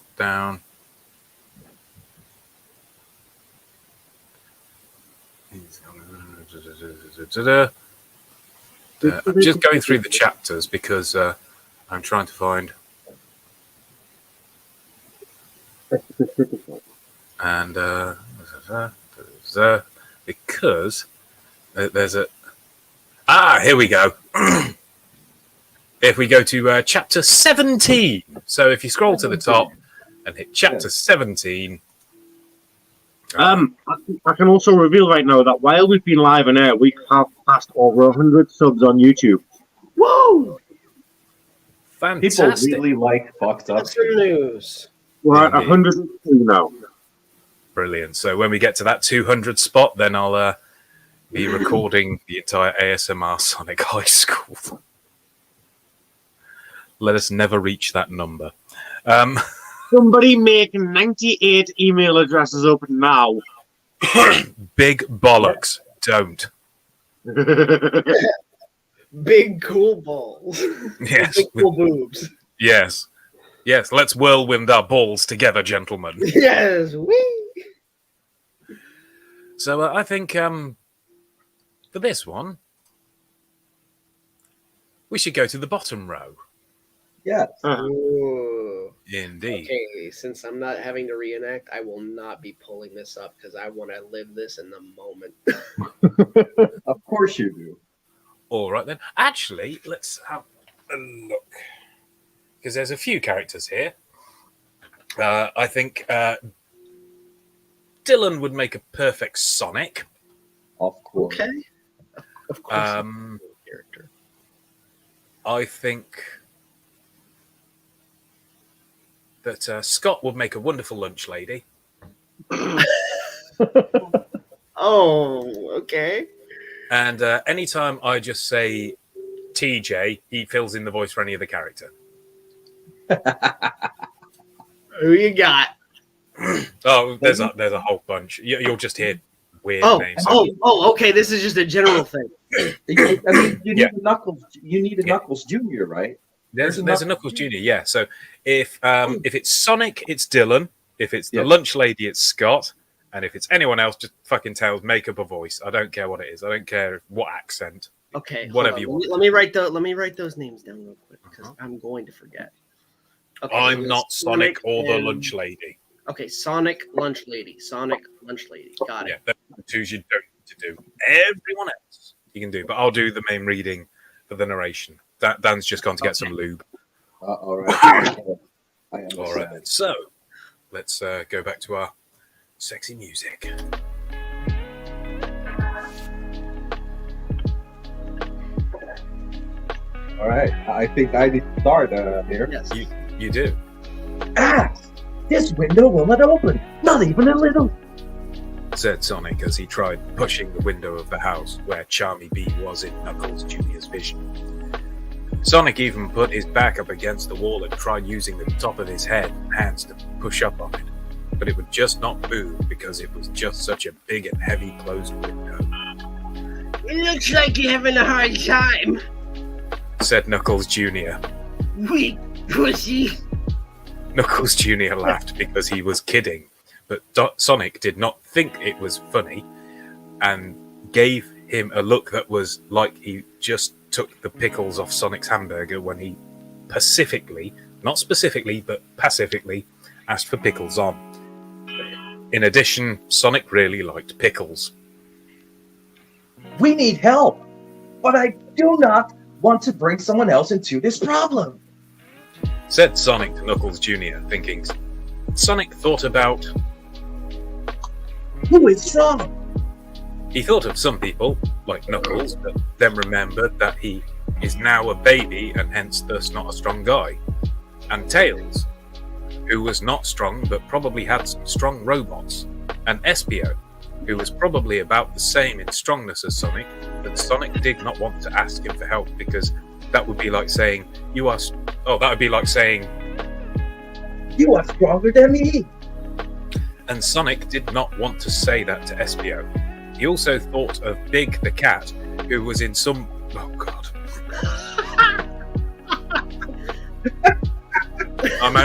I'm just going through the chapters because I'm trying to find... And because there's a here we go. If we go to chapter 17, so if you scroll to the top and hit chapter 17, I can also reveal right now that while we've been live on air, we have passed over 100 subs on YouTube. Woo! Fantastic! People really like fucked up. That's good news. We're at 102 now. Brilliant. So when we get to that 200 spot, then I'll be recording the entire ASMR Sonic High School. Let us never reach that number. Somebody make 98 email addresses open now. Big bollocks. Don't. Big cool balls. Yes. Big cool boobs. Yes. Yes, let's whirlwind our balls together, gentlemen. Yes, wee. So I think for this one, we should go to the bottom row. Yes. Ooh. Indeed. Okay, since I'm not having to reenact, I will not be pulling this up because I want to live this in the moment. Of course you do. All right, then. Actually, let's have a look. Because there's a few characters here. I think Dylan would make a perfect Sonic. Of course. Okay. Of course. Character. I think that Scott would make a wonderful lunch lady. Oh, okay. And anytime I just say TJ, he fills in the voice for any other character. Who you got? Oh, there's a whole bunch. You'll just hear weird Oh, names. okay. This is just a general thing. I mean, you need Yeah. a Knuckles. You need a Knuckles Junior, right? There's a Knuckles Jr. Yeah. So if it's Sonic, it's Dylan. If it's the lunch lady, it's Scott. And if it's anyone else, just fucking Tails, make up a voice. I don't care what it is. I don't care what accent. Okay, whatever you want. Let me write those names down real quick because I'm going to forget. Okay, I'm not Sonic or the lunch lady. Okay, Sonic lunch lady. Sonic lunch lady. Got it. Yeah, those are the two you don't need to do. Everyone else you can do, but I'll do the main reading for the narration. Dan's just gone to get some lube. All right. All right then. So let's go back to our sexy music. All right. I think I need to start here. Yes. You do. This window will not open. Not even a little. Said Sonic as he tried pushing the window of the house where Charmy B was in Knuckles Jr.'s vision. Sonic even put his back up against the wall and tried using the top of his head and hands to push up on it, but it would just not move because it was just such a big and heavy closed window. It looks like you're having a hard time. Said Knuckles Jr. Weak pussy. Knuckles Jr. laughed because he was kidding, but Sonic did not think it was funny and gave him a look that was like he just took the pickles off Sonic's hamburger when he pacifically, not specifically, but pacifically asked for pickles on. In addition, Sonic really liked pickles. We need help, but I do not want to bring someone else into this problem. Said Sonic to Knuckles Jr., thinking. Sonic thought about... Who is strong? He thought of some people, like Knuckles, but then remembered that he is now a baby and hence thus not a strong guy. And Tails, who was not strong but probably had some strong robots. And Espio, who was probably about the same in strongness as Sonic, but Sonic did not want to ask him for help because that would be like saying, you are stronger than me. And Sonic did not want to say that to Espio. He also thought of Big the cat, who was in some... Oh, God. I'm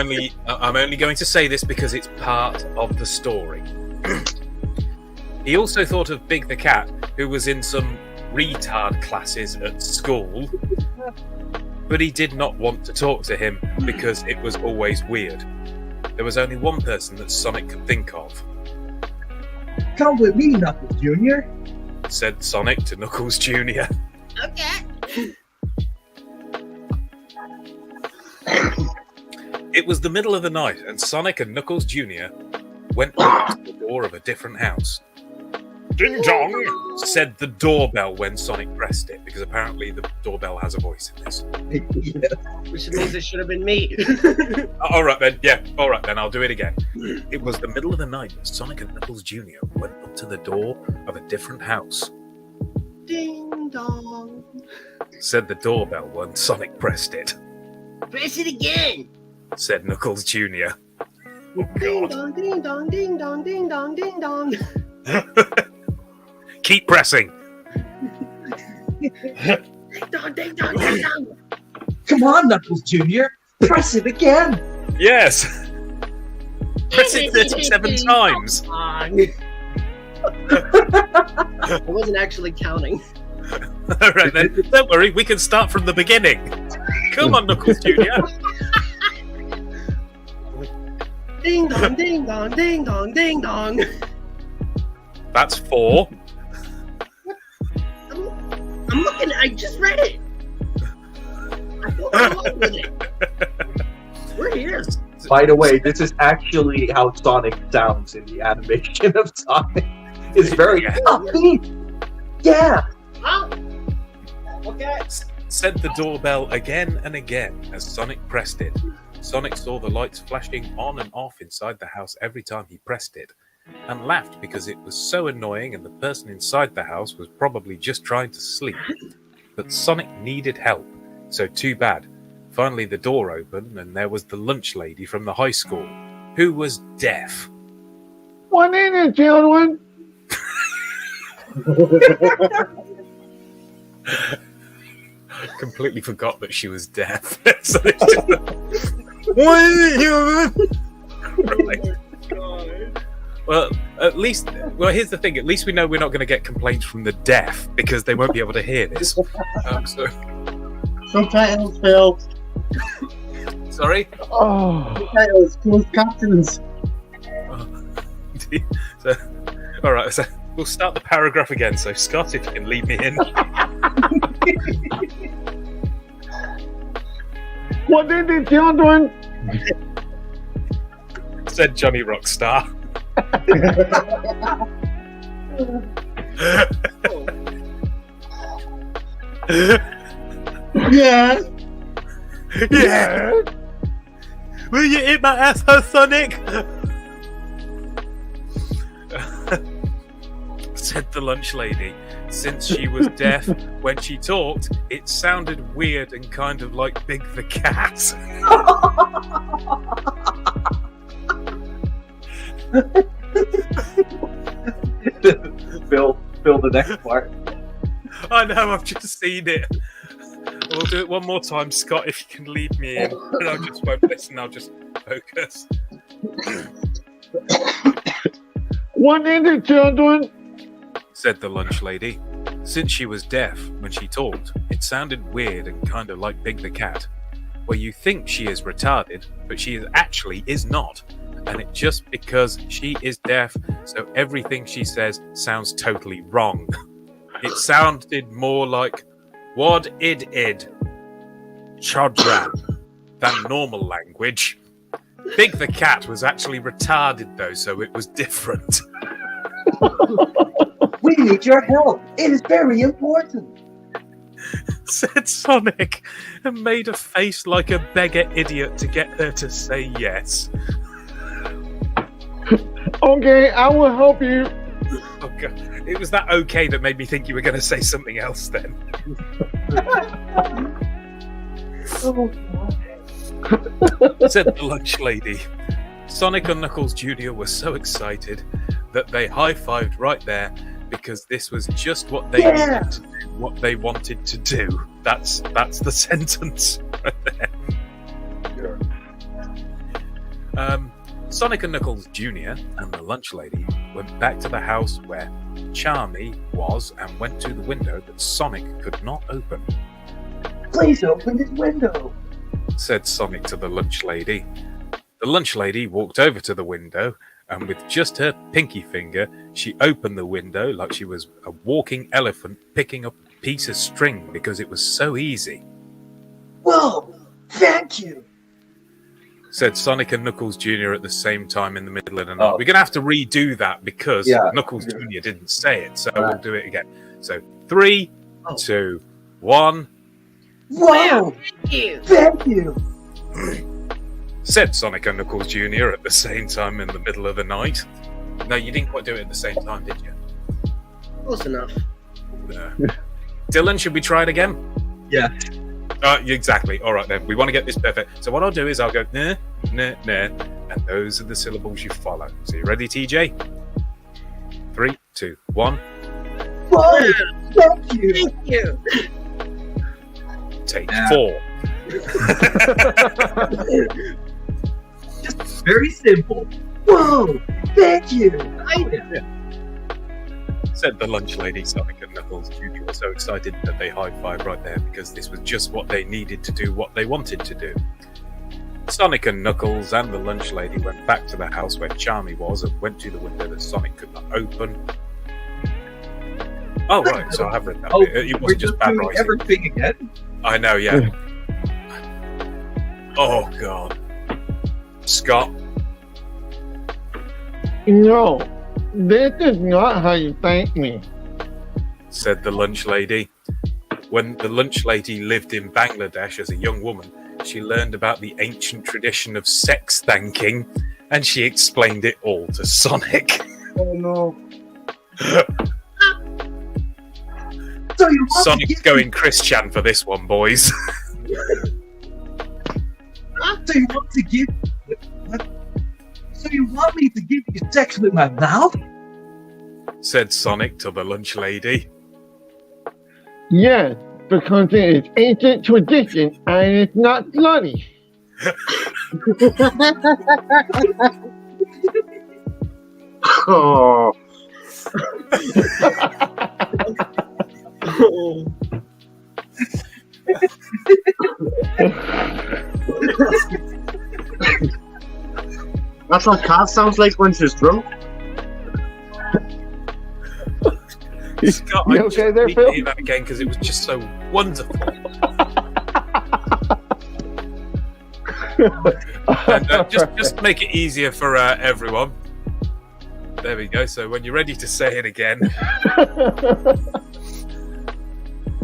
only going to say this because it's part of the story. He also thought of Big the cat, who was in some retard classes at school, but he did not want to talk to him because it was always weird. There was only one person that Sonic could think of. Come with me, Knuckles Jr., said Sonic to Knuckles Jr. Okay. It was the middle of the night, and Sonic and Knuckles Jr. went to the door of a different house. Ding dong, said the doorbell when Sonic pressed it, because apparently the doorbell has a voice in this. Which means it should have been me. All right then, yeah, all right then, I'll do it again. It was the middle of the night when Sonic and Knuckles Jr. went up to the door of a different house. Ding dong. Said the doorbell when Sonic pressed it. Press it again. Said Knuckles Jr. Oh, Ding dong, ding dong, ding dong, ding dong, ding dong. Keep pressing. Ding dong, ding dong, ding dong. Come on, Knuckles Jr., press it again. Yes. Press it 37 times. I wasn't actually counting. All right then, don't worry, we can start from the beginning. Come on, Knuckles Jr. Ding dong, ding dong, ding dong, ding dong. That's 4. I'm looking. I just read it. I don't know with it. We're here. By the way, this is actually how Sonic sounds in the animation of Sonic. It's very upbeat. Yeah. Oh. Okay. Said the doorbell again and again as Sonic pressed it. Sonic saw the lights flashing on and off inside the house every time he pressed it, and laughed because it was so annoying and the person inside the house was probably just trying to sleep. But Sonic needed help, so too bad. Finally the door opened and there was the lunch lady from the high school, who was deaf. One in it, gentlemen. Completely forgot that she was deaf. So right. Well, at least, here's the thing. At least we know we're not going to get complaints from the deaf because they won't be able to hear this. So... Subtitles, Phil. Sorry? Subtitles, closed captions. So, all right, so we'll start the paragraph again. So, Scott, if you can lead me in. What did the children? Said Johnny Rockstar. Yeah. Yeah. Will you eat my asshole, Sonic? Said the lunch lady. Since she was deaf, when she talked, it sounded weird and kind of like Big the Cat. Phil, the next part. I know, I've just seen it. We'll do it one more time, Scott, if you can lead me in. And I just won't listen, I'll just focus. What did the children? Said the lunch lady. Since she was deaf, when she talked, it sounded weird and kind of like Big the Cat. Well, you think she is retarded, but she actually is not. And it's just because she is deaf, so everything she says sounds totally wrong. It sounded more like Wad id Chodran than normal language. Big the Cat was actually retarded though, so it was different. We need your help. It is very important. Said Sonic, and made a face like a beggar idiot to get her to say yes. Okay, I will help you. Oh God. It was that okay that made me think you were going to say something else then. Said the lunch lady. Sonic and Knuckles Jr. were so excited that they high-fived right there because this was just what they needed to do, what they wanted to do. That's the sentence right there. Sure. Sonic and Knuckles Jr. and the lunch lady went back to the house where Charmy was and went to the window that Sonic could not open. Please open this window, said Sonic to the lunch lady. The lunch lady walked over to the window and with just her pinky finger, she opened the window like she was a walking elephant picking up a piece of string because it was so easy. Whoa, thank you, said Sonic and Knuckles Jr. at the same time in the middle of the night. We're going to have to redo that because Knuckles Jr. didn't say it, so we'll do it again. So 3, 2, 1. Whoa! Thank you! Said Sonic and Knuckles Jr. at the same time in the middle of the night. No, you didn't quite do it at the same time, did you? Close enough. No. Dylan, should we try it again? Yeah. Exactly. All right, then. We want to get this perfect. So what I'll do is I'll go, nah, nah, nah, and those are the syllables you follow. So you ready, TJ? 3, 2, 1. Whoa! Thank you! Thank you! Take 4. Just very simple. Whoa! Thank you! Said the lunch lady. Sonic and Knuckles Jr. were so excited that they high-fived right there because this was just what they needed to do, what they wanted to do. Sonic and Knuckles and the lunch lady went back to the house where Charmy was and went to the window that Sonic could not open. Oh, right, so I have read that bit. It wasn't just bad writing. Everything again? I know, yeah. Oh, God. Scott? No, this is not how you thank me, said the lunch lady. When the lunch lady lived in Bangladesh as a young woman, she learned about the ancient tradition of sex thanking, and she explained it all to Sonic. Oh, no. So Sonic's going Chris-chan for this one, boys. So you want to give... What? So you want me to give you sex with my mouth? said Sonic to the lunch lady. Yes, because it is ancient tradition and it's not slutty. Oh. That's what Kat sounds like when she's drunk. Scott, You I okay just there, need Phil? to hear that again because it was just so wonderful. And, just to make it easier for everyone. There we go. So when you're ready to say it again.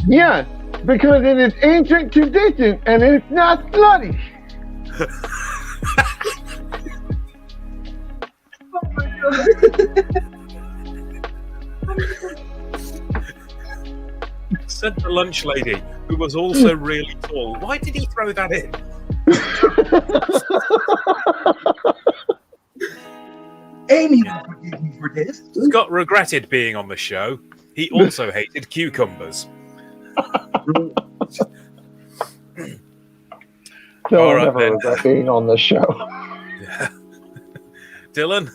Yes, because it is ancient tradition and it's not slutty. Said the lunch lady, who was also really tall. Why did he throw that in? Amy will forgive me for this. Scott regretted being on the show. He also hated cucumbers. So All right, never then. regret being on this show. Dylan?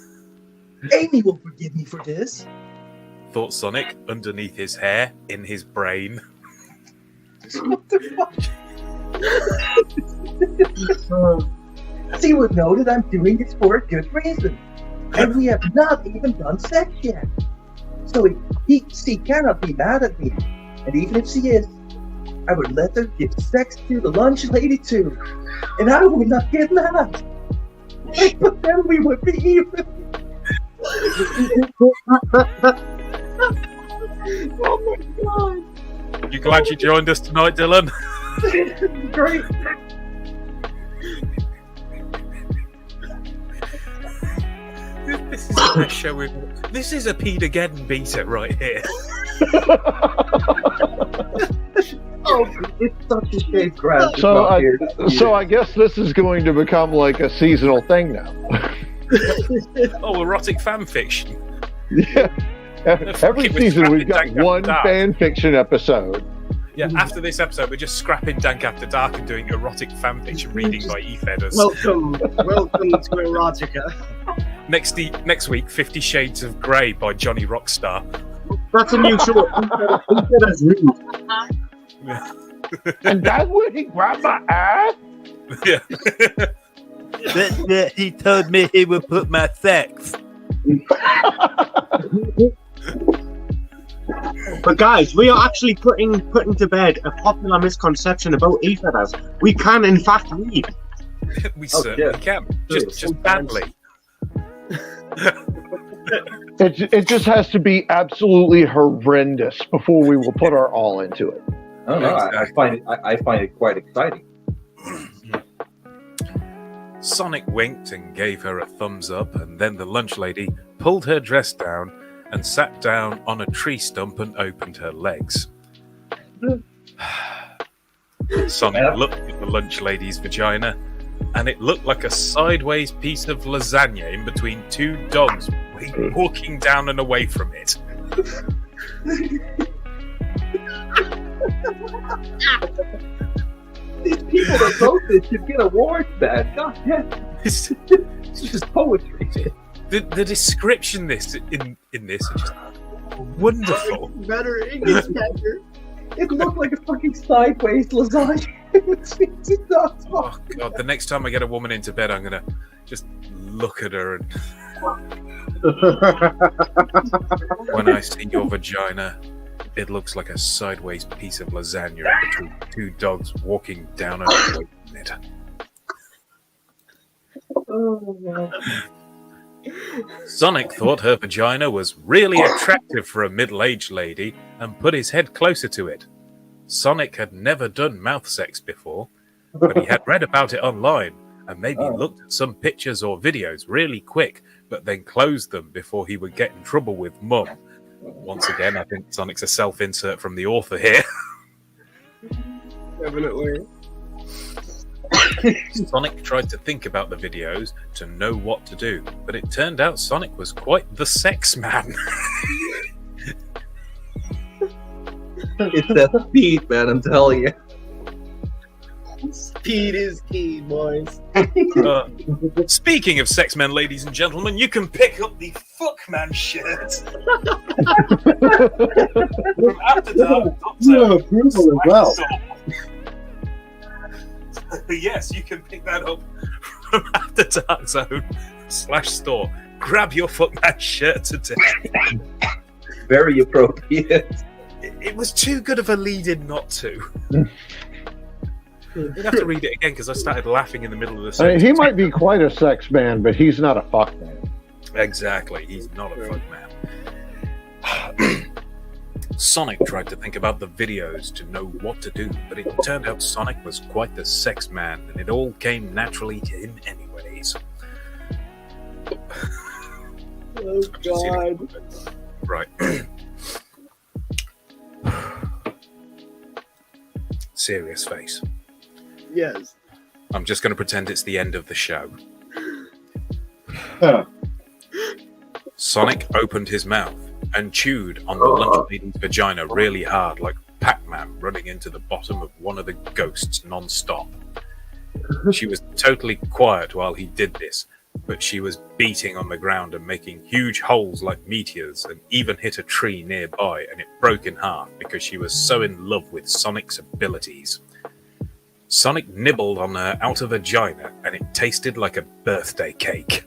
Amy will forgive me for this. Thought Sonic underneath his hair, in his brain. What the fuck? She would know that I'm doing this for a good reason. And we have not even done sex yet. So she cannot be mad at me. And even if she is, I would let her give sex to the lunch lady too. And I would not get mad. But then we would be even. Oh my god. You glad you joined us tonight, Dylan? Great. This is the best show we've... This is a Peter-geddon beater right here. Oh, it's such a shame Grant is So, not here. so I guess this is going to become like a seasonal thing now. Oh, erotic fan fiction. Yeah. Every season we've got one fan fiction episode. Yeah, after this episode, we're just scrapping Dank After Dark and doing erotic fan fiction reading by E-Fedders. Welcome to Erotica. Next week, 50 Shades of Grey by Johnny Rockstar. That's a new show. And that's when he grabbed my ass? Yeah. He told me he would put my sex. But guys, we are actually putting to bed a popular misconception about E-Fedders. We can, in fact, read. We certainly can. Just badly. It just has to be absolutely horrendous before we will put our all into it. I don't know. I find it quite exciting. Sonic winked and gave her a thumbs up, and then the lunch lady pulled her dress down and sat down on a tree stump and opened her legs. Sonic looked at the lunch lady's vagina, and it looked like a sideways piece of lasagna in between two dogs walking down and away from it. These people that wrote this should get awards, man. God damn. It's just poetry. The description in this is just wonderful. Better English catcher. It looked like a fucking sideways lasagna. Oh god! The next time I get a woman into bed, I'm gonna just look at her and. When I see your vagina, it looks like a sideways piece of lasagna between two dogs walking down and away from it. Sonic thought her vagina was really attractive for a middle-aged lady and put his head closer to it. Sonic had never done mouth sex before, but he had read about it online and maybe looked at some pictures or videos really quick, but then closed them before he would get in trouble with Mum. Once again, I think Sonic's a self-insert from the author here. Definitely. Sonic tried to think about the videos to know what to do, but it turned out Sonic was quite the sex man. It's that speed, man, I'm telling you. Speed is key, boys. Speaking of sex men, ladies and gentlemen, you can pick up the Fuckman shirt from After Dark. Approval as well. Yes, you can pick that up from After Dark Zone/store. Grab your Fuckman shirt today. Very appropriate. It was too good of a lead-in not to. You'd have to read it again because I started laughing in the middle of the sentence. He might be quite a sex man, but he's not a fuck man. Exactly, he's not a fuck man. Sonic tried to think about the videos to know what to do, but it turned out Sonic was quite the sex man, and it all came naturally to him anyways. Oh, God. Right. Serious face. Yes. I'm just going to pretend it's the end of the show. Sonic opened his mouth and chewed on the lunch lady's vagina really hard, like Pac-Man running into the bottom of one of the ghosts non-stop. She was totally quiet while he did this, but she was beating on the ground and making huge holes like meteors, and even hit a tree nearby, and it broke in half because she was so in love with Sonic's abilities. Sonic nibbled on her outer vagina, and it tasted like a birthday cake.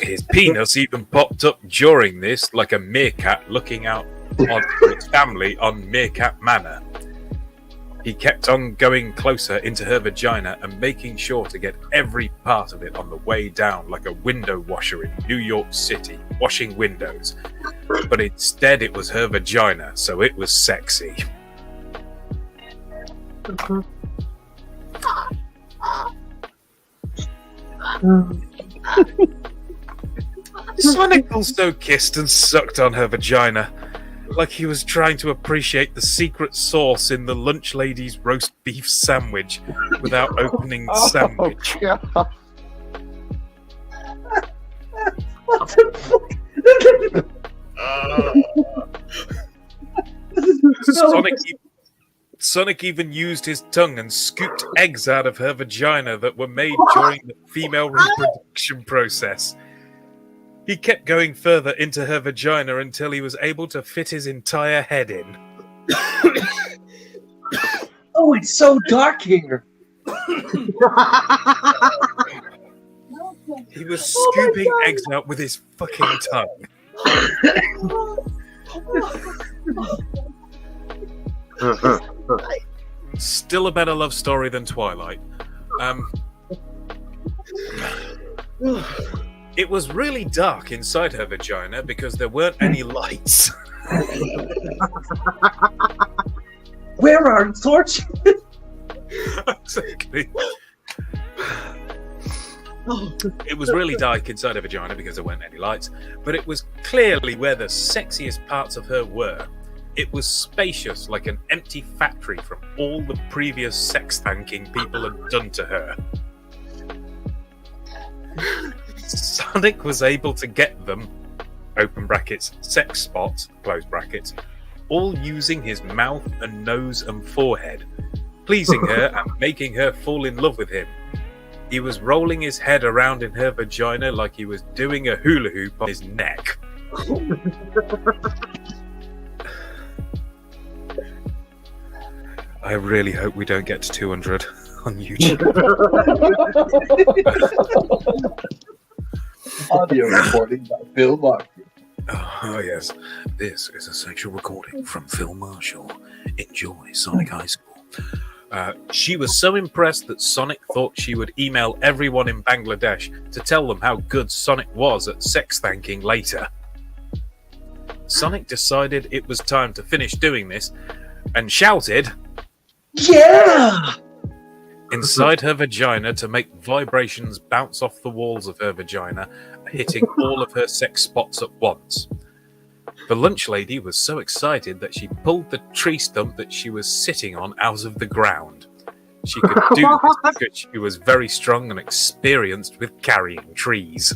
His penis even popped up during this, like a meerkat looking out on its family on Meerkat Manor. He kept on going closer into her vagina and making sure to get every part of it on the way down, like a window washer in New York City, washing windows. But instead it was her vagina, so it was sexy. Sonic also kissed and sucked on her vagina, like he was trying to appreciate the secret sauce in the lunch lady's roast beef sandwich without opening the sandwich. God. Sonic even used his tongue and scooped eggs out of her vagina that were made during the female reproduction process. He kept going further into her vagina until he was able to fit his entire head in. Oh, it's so dark here. He was scooping eggs out with his fucking tongue. Still a better love story than Twilight. It was really dark inside her vagina because there weren't any lights. Where are the torches? Exactly. It was really dark inside her vagina because there weren't any lights, but it was clearly where the sexiest parts of her were. It was spacious, like an empty factory from all the previous sex thanking people had done to her. Sonic was able to get them, open brackets, sex spots, close brackets, all using his mouth and nose and forehead, pleasing her and making her fall in love with him. He was rolling his head around in her vagina like he was doing a hula hoop on his neck. I really hope we don't get to 200 on YouTube. Audio recording by Phil Marshall. Oh, yes. This is a sexual recording from Phil Marshall. Enjoy Sonic High School. She was so impressed that Sonic thought she would email everyone in Bangladesh to tell them how good Sonic was at sex thanking later. Sonic decided it was time to finish doing this and shouted, "Yeah!" inside her vagina to make vibrations bounce off the walls of her vagina, hitting all of her sex spots at once. The lunch lady was so excited that she pulled the tree stump that she was sitting on out of the ground. She could do this because she was very strong and experienced with carrying trees.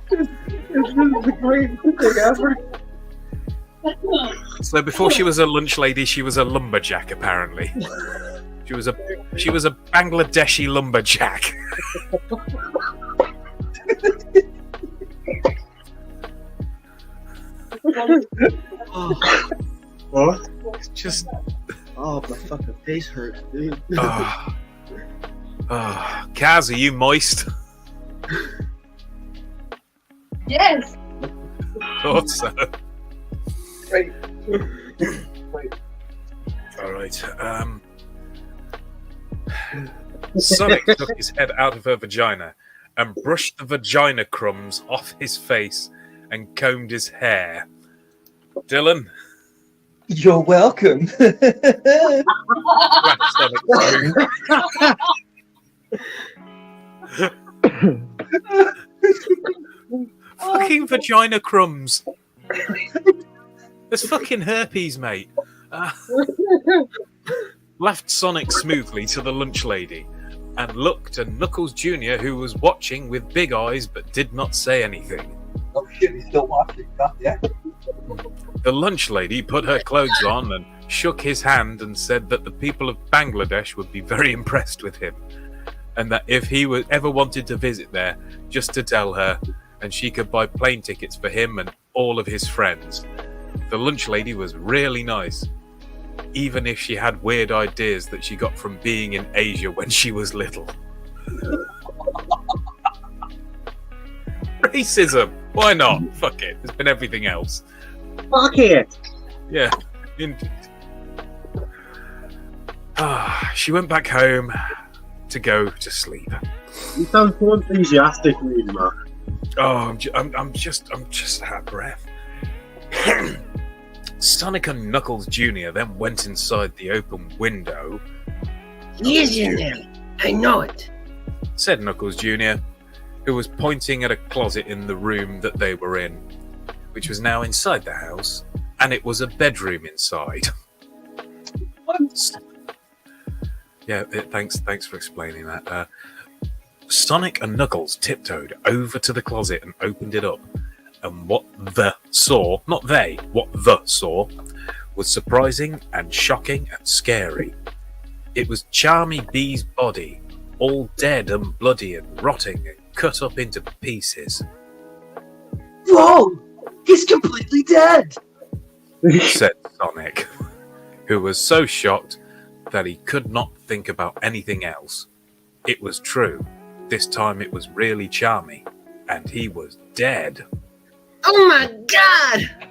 This is the greatest thing ever. So before she was a lunch lady, she was a lumberjack, apparently. She was a Bangladeshi lumberjack. What? It's just. Oh, my fucking face hurts, dude. Kaz, are you moist? Yes. Thought so. Wait. All right. Sonic took his head out of her vagina and brushed the vagina crumbs off his face and combed his hair. Dylan? You're welcome. Fucking vagina crumbs. There's fucking herpes, mate. Laughed Sonic smoothly to the lunch lady and looked at Knuckles Jr., who was watching with big eyes but did not say anything. Oh shit, he's still watching. God, yeah. The lunch lady put her clothes on and shook his hand and said that the people of Bangladesh would be very impressed with him, and that if he ever wanted to visit there, just to tell her, and she could buy plane tickets for him and all of his friends. The lunch lady was really nice, even if she had weird ideas that she got from being in Asia when she was little. Racism! Why not? Fuck it. There's been everything else. Fuck it! Yeah. She went back home to go to sleep. You sound so enthusiastic, really, Mark. Oh, I'm just out of breath. Sonic and Knuckles Jr. then went inside the open window. He is in there. I know it. Said Knuckles Jr., who was pointing at a closet in the room that they were in, which was now inside the house, and it was a bedroom inside. What? Yeah, thanks for explaining that. Sonic and Knuckles tiptoed over to the closet and opened it up. And what the saw was surprising and shocking and scary. It was Charmy B's body, all dead and bloody and rotting and cut up into pieces. Whoa! He's completely dead! Said Sonic, who was so shocked that he could not think about anything else. It was true. This time it was really Charmy, and he was dead. Oh my god!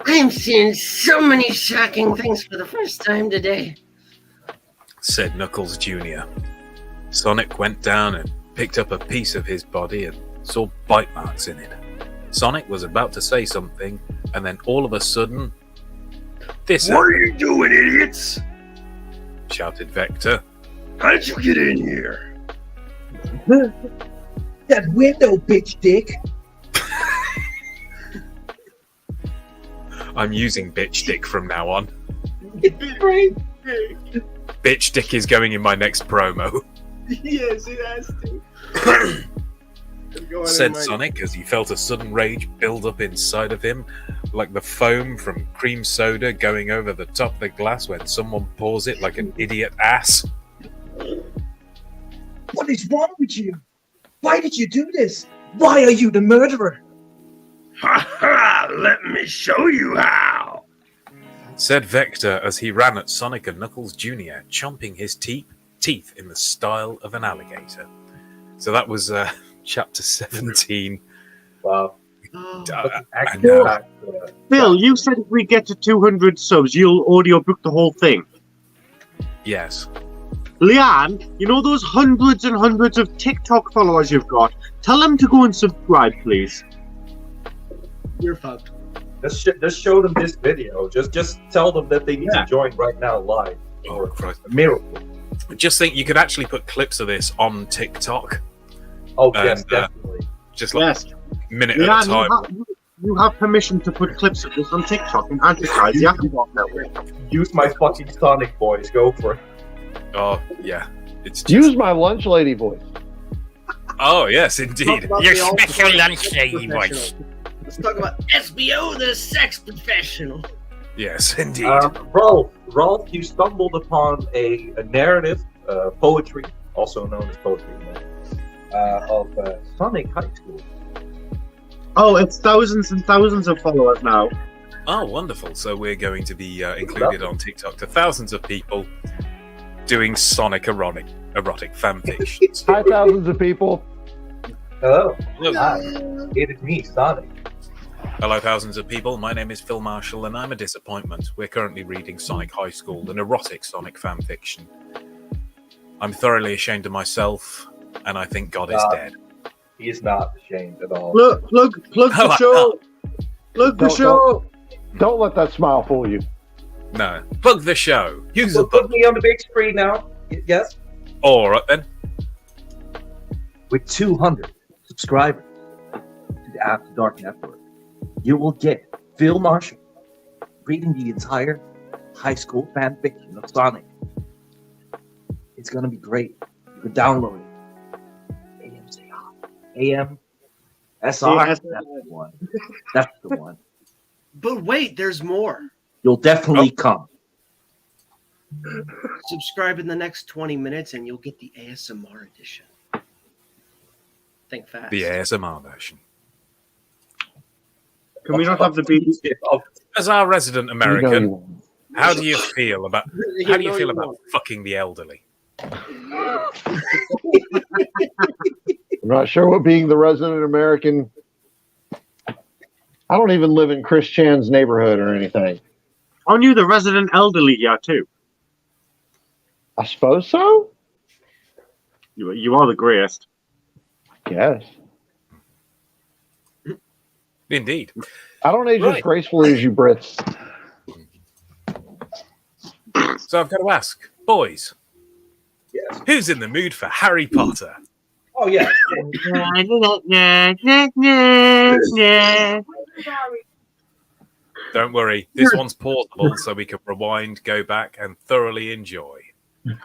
I am seeing so many shocking things for the first time today. Said Knuckles Jr. Sonic went down and picked up a piece of his body and saw bite marks in it. Sonic was about to say something, and then all of a sudden, this What are you doing, idiots? Shouted Vector. How'd you get in here? That window, bitch dick! I'm using bitch dick from now on. Great. Bitch dick is going in my next promo. Yes, it has to. Said Sonic as he felt a sudden rage build up inside of him, like the foam from cream soda going over the top of the glass when someone pours it like an idiot ass. What is wrong with you? Why did you do this? Why are you the murderer? Ha ha! Let me show you how! Said Vector as he ran at Sonic and Knuckles Jr., chomping his teeth in the style of an alligator. So that was chapter 17. Wow. Phil, you said if we get to 200 subs, you'll audiobook the whole thing. Yes. Leanne, you know those hundreds and hundreds of TikTok followers you've got? Tell them to go and subscribe, please. You're fucked. Just show them this video. Just tell them that they need to join right now live. Oh, Christ. A miracle. Just think you could actually put clips of this on TikTok. Oh, yes, definitely. Just like minute Yeah, at a time. you have permission to put clips of this on TikTok and advertise the Aquabot Network. Use my fucking Sonic voice. Go for it. Oh, yeah. It's just... Use my lunch lady voice. Oh, yes, indeed. Your special lunch lady voice. Let's talk about SBO, the sex professional. Yes, indeed. Rolf, you stumbled upon a narrative, poetry, also known as poetry, of Sonic High School. Oh, it's thousands and thousands of followers now. Oh, wonderful. So we're going to be included on TikTok to thousands of people doing Sonic erotic fanfictions. Hi, thousands of people. Hello. Hello. Hi. It is me, Sonic. Hello, thousands of people. My name is Phil Marshall, and I'm a disappointment. We're currently reading Sonic High School, an erotic Sonic fanfiction. I'm thoroughly ashamed of myself, and I think God is dead. He is not ashamed at all. Plug the show. Plug the show. Don't let that smile fool you. No. Plug the show. Use the Put me on the big screen now. Yes? All right, then. With 200 subscribers to the After Dark Network, you will get Phil Marshall reading the entire high school fan fiction of Sonic. It's going to be great. You can download it. AMSR. That's the one. That's the one. But wait, there's more. You'll definitely come. Subscribe in the next 20 minutes and you'll get the ASMR edition. Think fast. The ASMR version. Can we not have the beat? As our resident American, how do you feel about fucking the elderly? I'm not sure what being the resident American. I don't even live in Chris Chan's neighborhood or anything. Aren't you the resident elderly here too? I suppose so. You are the greatest. Yes. Indeed. I don't age as gracefully as you Brits. So I've got to ask, boys. Yes. Who's in the mood for Harry Potter? Oh, yeah. Don't worry, this one's portable, so we can rewind, go back, and thoroughly enjoy.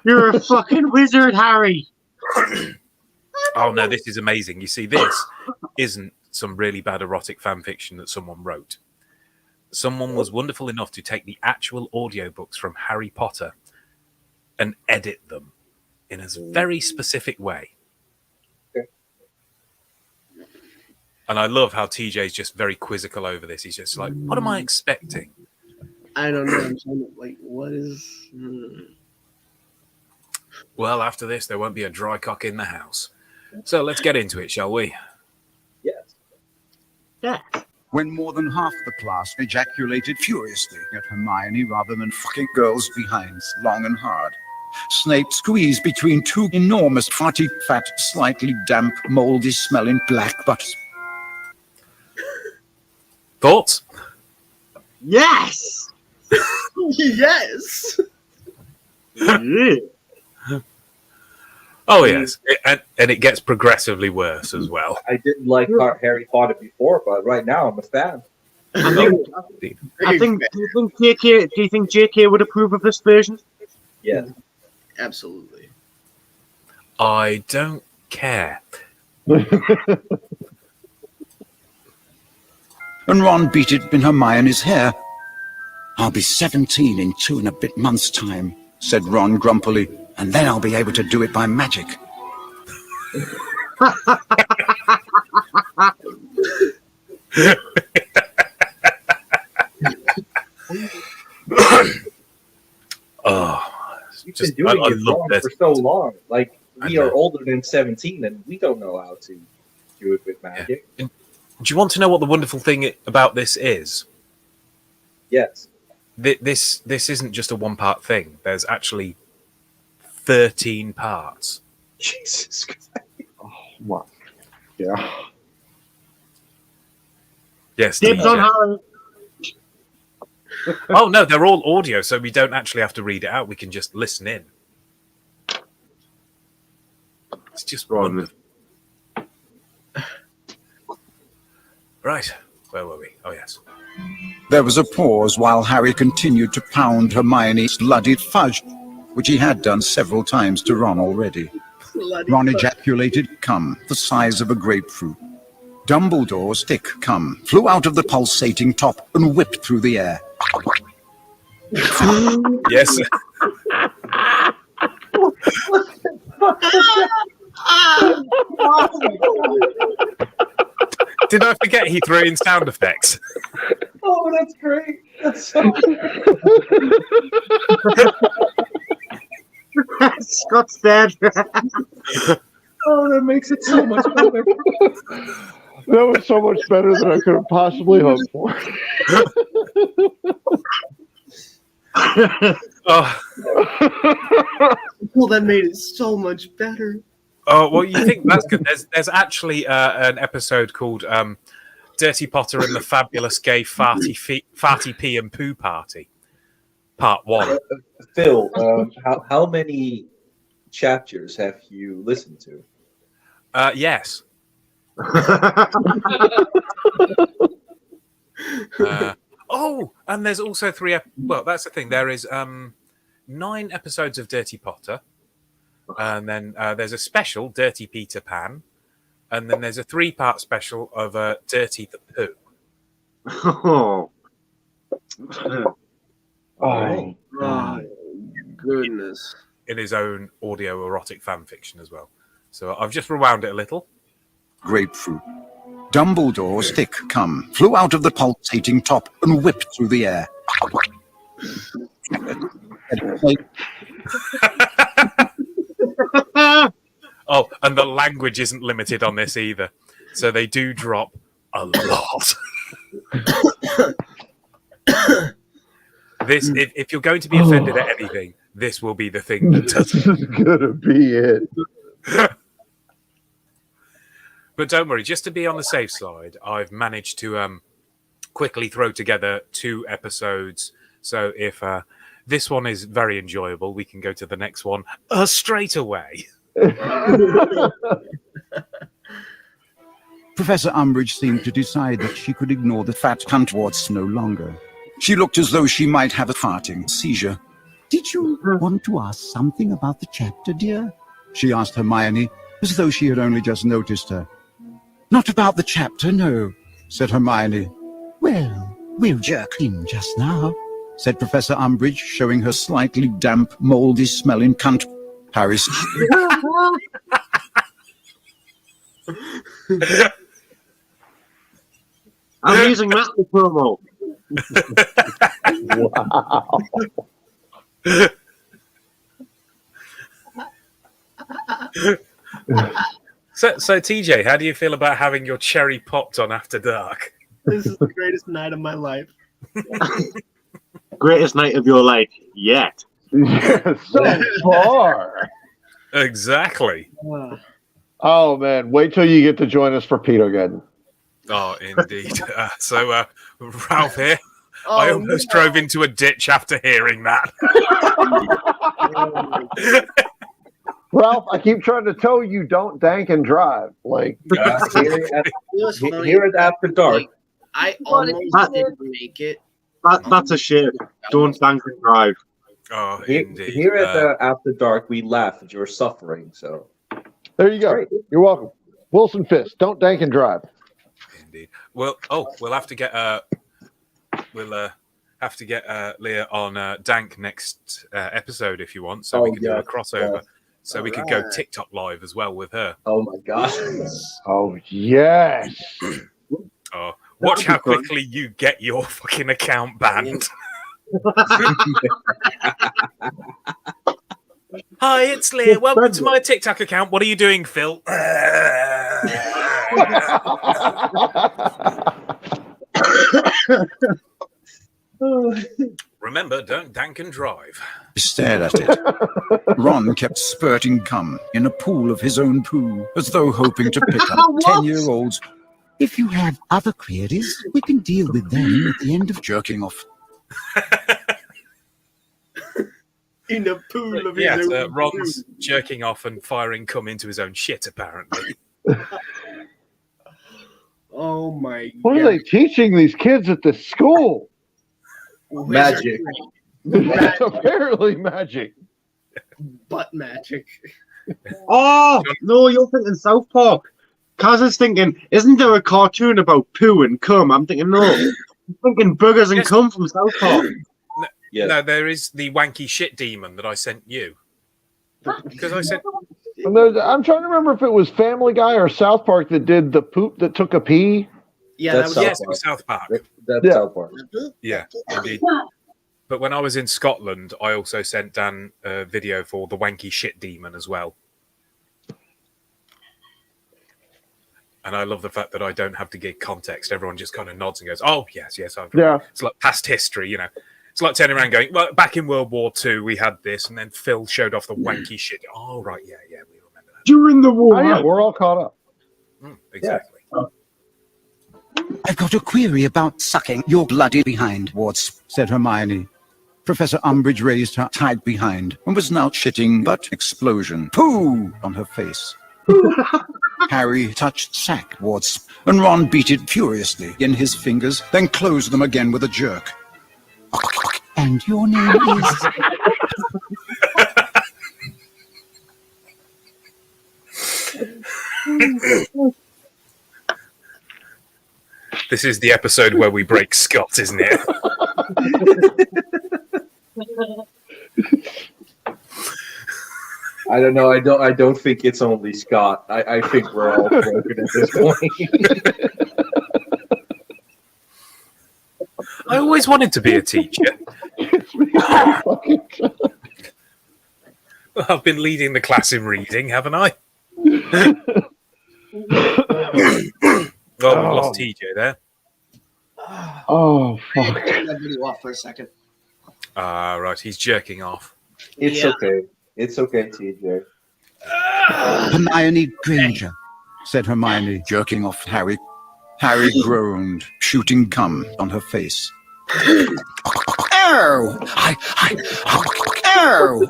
You're a fucking wizard, Harry. Oh no, this is amazing. You see, this isn't some really bad erotic fan fiction that someone wrote. Someone was wonderful enough to take the actual audiobooks from Harry Potter and edit them in a very specific way. And I love how TJ's just very quizzical over this. He's just like, what am I expecting? I don't know. I'm trying to, like, what is... Well, after this, there won't be a dry cock in the house. So let's get into it, shall we? Yes. Yeah. When more than half the class ejaculated furiously at Hermione rather than fucking girls' behinds long and hard. Snape squeezed between two enormous, fatty, fat, slightly damp, moldy-smelling black butts. Thoughts? Yes! Yes! Yeah. Oh, yes. And it gets progressively worse as well. I didn't like Harry Potter before, but right now I'm a fan. I think. Do you think JK would approve of this version? Yes. Absolutely. I don't care. And Ron beat it in Hermione's hair. I'll be 17 in 2 and a bit months' time, said Ron grumpily, and then I'll be able to do it by magic. You've been doing it wrong for so long. Like, we are older than 17, and we don't know how to do it with magic. Yeah. Do you want to know what the wonderful thing about this is? Yes. This isn't just a one-part thing. There's actually 13 parts. Jesus Christ. Oh, my. Yeah. Yes. Dibs on Harry. Oh, no, they're all audio, so we don't actually have to read it out. We can just listen in. It's just wonderful. Right, where were we? Oh, yes. There was a pause while Harry continued to pound Hermione's bloody fudge, which he had done several times to Ron already. Ron ejaculated cum the size of a grapefruit. Dumbledore's stick cum flew out of the pulsating top and whipped through the air. Yes. Did I forget he threw in sound effects? Oh, that's great. That's so Scott's dead. Oh, that makes it so much better. That was so much better than I could have possibly hoped for. Oh. Well, that made it so much better. Oh, well, you think that's good. There's actually an episode called Dirty Potter and the Fabulous Gay Farty Pee and Poo Party, Part 1. Phil, how many chapters have you listened to? Yes. And there's also 3. Well, that's the thing. There is 9 episodes of Dirty Potter, and then there's a special Dirty Peter Pan, and then there's a 3-part special of Dirty the Pooh. Oh my goodness! In his own audio erotic fan fiction as well. So I've just rewound it a little. Grapefruit. Dumbledore's stick cum flew out of the pulsating top and whipped through the air. Oh, and the language isn't limited on this either. So they do drop a lot. This, if you're going to be offended at anything, this will be the thing that does it. This is going to be it. But don't worry, just to be on the safe side, I've managed to quickly throw together 2 episodes. So if this one is very enjoyable, we can go to the next one straight away. Professor Umbridge seemed to decide that she could ignore the fat cuntwarts no longer. She looked as though she might have a farting seizure. Did you want to ask something about the chapter, dear? She asked Hermione, as though she had only just noticed her. Not about the chapter, no, said Hermione. Well, we'll jerk in just now, said Professor Umbridge, showing her slightly damp, mouldy-smelling cunt. Harry's. I'm using Master Promo. Wow. So TJ, how do you feel about having your cherry popped on After Dark? This is the greatest night of my life. Greatest night of your life yet. So far. Exactly. Oh, man. Wait till you get to join us for Pedogeddon. Oh, indeed. Ralph here. I almost drove into a ditch after hearing that. Ralph, I keep trying to tell you don't dank and drive. Like here at After Dark. I almost didn't make it. That's a shame. Don't dank and drive. Oh, indeed. Here at After Dark, we laugh at your suffering. So there you go. You're welcome. Wilson Fisk, don't dank and drive. Indeed. Well, we'll have to get Leah on Dank next episode if you want, so we can do a crossover. So we could go TikTok live as well with her. Oh my gosh! Oh yes! Oh, watch how quickly you get your fucking account banned. Hi, it's Leah. Welcome to my TikTok account. What are you doing, Phil? Remember, don't dank and drive. He stared at it. Ron kept spurting cum in a pool of his own poo, as though hoping to pick up 10-year-olds. If you have other queries, we can deal with them at the end of jerking off. In a pool of Yeah, his own Ron's poo. jerking off and firing cum into his own shit, apparently. Oh my god. What are they teaching these kids at this school? Magic. Apparently magic. Butt magic. Oh no, you're thinking South Park. Kaz is thinking, isn't there a cartoon about poo and cum? I'm thinking, no. I'm thinking burgers and cum from South Park. No, there is the wanky shit demon that I sent you. Because I said, And I'm trying to remember if it was Family Guy or South Park that did the poop that took a pee. Yeah, that was, yes, it was South Park. That's South Park. Yeah, indeed. But when I was in Scotland, I also sent Dan a video for the wanky shit demon as well. And I love the fact that I don't have to give context. Everyone just kind of nods and goes, "Oh, yes, I've." Yeah. It's like past history, you know. It's like turning around going, "Well, back in World War II, we had this," and then Phil showed off the wanky shit. Oh, right, yeah, we remember that. During the war. Oh, yeah, we're all caught up. Exactly. I've got a query about sucking your bloody behind, Wards, said Hermione. Professor Umbridge raised her tight behind and was now shitting but explosion. Pooh! On her face. Harry touched sack Wards, and Ron beat it furiously in his fingers, then closed them again with a jerk. And your name is... This is the episode where we break Scott, isn't it? I don't know. I don't think it's only Scott. I think we're all broken at this point. I always wanted to be a teacher. Well, I've been leading the class in reading, haven't I? Well, we lost TJ there. Oh, fuck. Turn that video off for a second. Right, he's jerking off. It's okay. It's okay, TJ. Hermione Granger, said Hermione, jerking off Harry. Harry groaned, shooting cum on her face. Ow! Ow!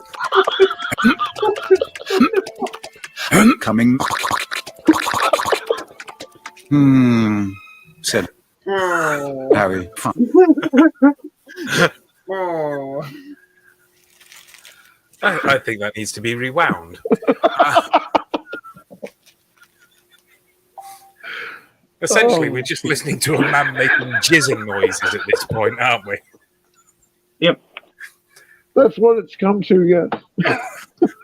Coming. Said Harry. I think that needs to be rewound. Essentially, we're just listening to a man making jizzing noises at this point, aren't we? Yep. That's what it's come to, yes.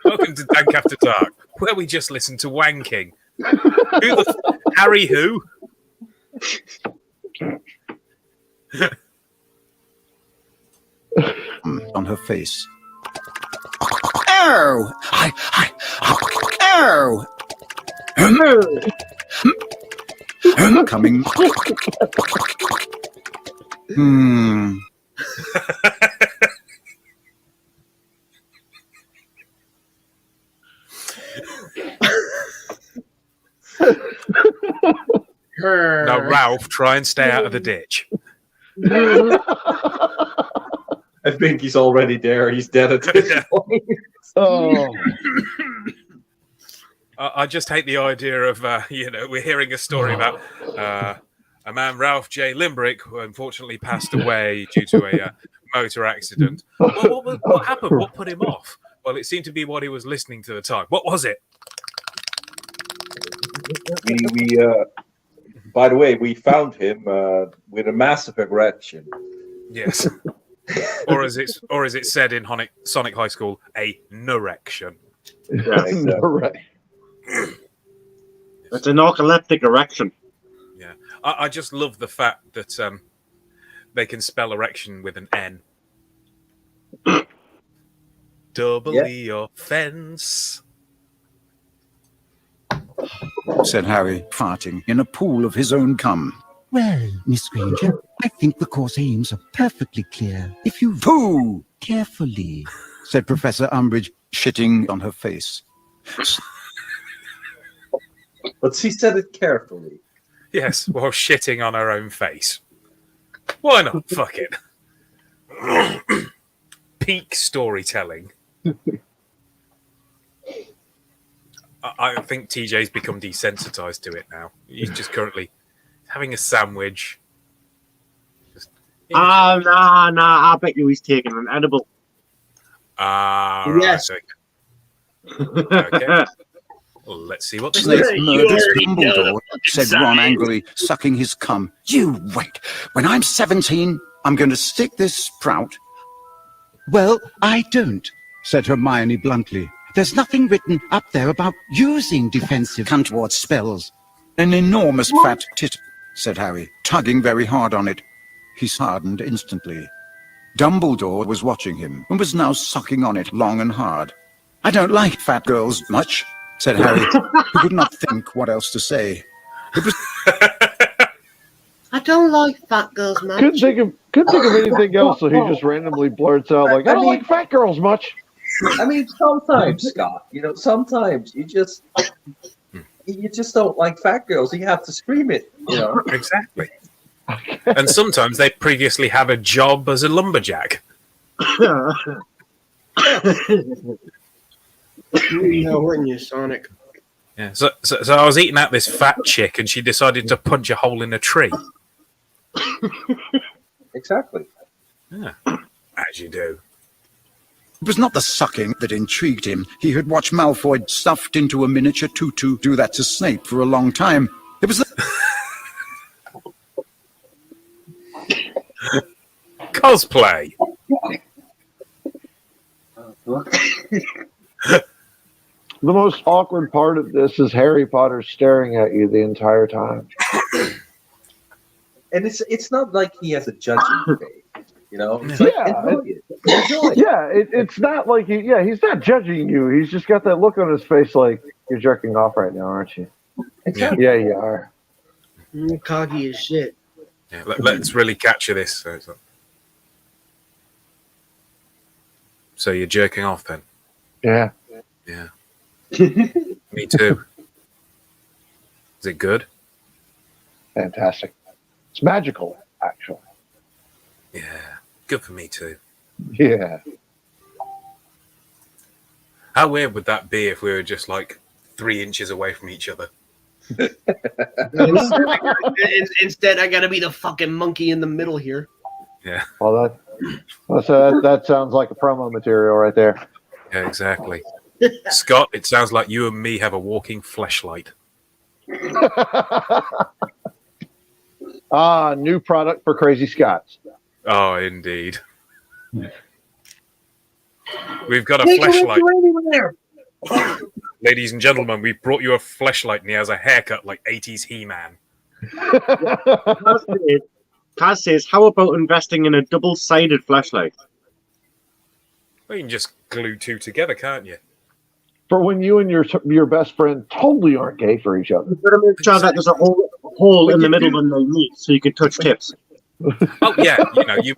Welcome to Dank After Dark, where we just listen to wanking. Harry who? On her face. Ow! Ow! Coming. Now, Ralph, try and stay out of the ditch. I think he's already there. He's dead at this point. Oh. I just hate the idea of, we're hearing a story about a man, Ralph J. Limbrick, who unfortunately passed away due to a motor accident. Well, what happened? What put him off? Well, it seemed to be what he was listening to at the time. What was it? By the way, we found him with a massive erection. Yes. or as it's said in Sonic High School, a nerection. Yeah, exactly. It's a narcoleptic erection. Yeah, I just love the fact that they can spell erection with an N. Doubly offense. Said Harry, farting in a pool of his own cum. Well, Miss Granger, I think the course aims are perfectly clear. If you Pooh! carefully... Said Professor Umbridge, shitting on her face. But she said it carefully. Yes, while shitting on her own face. Why not? Fuck it. Peak storytelling. I think TJ's become desensitized to it now. He's just currently having a sandwich. Nah. I bet you he's taking an edible. Yes. Right, okay. Well, let's see what this Snape is. murders Dumbledore, said Ron angrily, sucking his cum. You wait. When I'm 17, I'm going to stick this sprout. Well, I don't, said Hermione bluntly. There's nothing written up there about using defensive untoward spells. An enormous fat tit, said Harry, tugging very hard on it. He hardened instantly. Dumbledore was watching him and was now sucking on it long and hard. I don't like fat girls much, said Harry, who could not think what else to say. It was... I don't like fat girls much. Couldn't think of anything else, so he just randomly blurts out like, "I don't like fat girls much." I mean, sometimes, Scott, sometimes you just don't like fat girls. You have to scream it, Exactly. And sometimes they previously had a job as a lumberjack. Weren't you, Sonic? Yeah. So I was eating out this fat chick, and she decided to punch a hole in a tree. Exactly. Yeah. As you do. It was not the sucking that intrigued him. He had watched Malfoy stuffed into a miniature tutu do that to Snape for a long time. It was the... Cosplay. The most awkward part of this is Harry Potter staring at you the entire time. And it's not like he has a judging face, It's it's not like he's not judging you. He's just got that look on his face like, you're jerking off right now, aren't you? Exactly. Yeah, you are. Coggy as shit. Yeah, let's really capture this. So you're jerking off then? Yeah. Yeah. Me too. Is it good? Fantastic. It's magical, actually. Yeah. Good for me too. Yeah. How weird would that be if we were just like 3 inches away from each other? Instead, I gotta be the fucking monkey in the middle here. Yeah. Well, that sounds like a promo material right there. Yeah, exactly. Scott, it sounds like you and me have a walking fleshlight. New product for Crazy Scots. Oh, indeed. We've got a fleshlight. Ladies and gentlemen, we brought you a fleshlight, and he has a haircut like 80s He-Man. Kaz says, how about investing in a double-sided flashlight? Well, you can just glue two together, can't you? For when you and your best friend totally aren't gay for each other. You've got to make sure that there's a hole in the middle when they meet, so you can touch tips. Oh yeah, you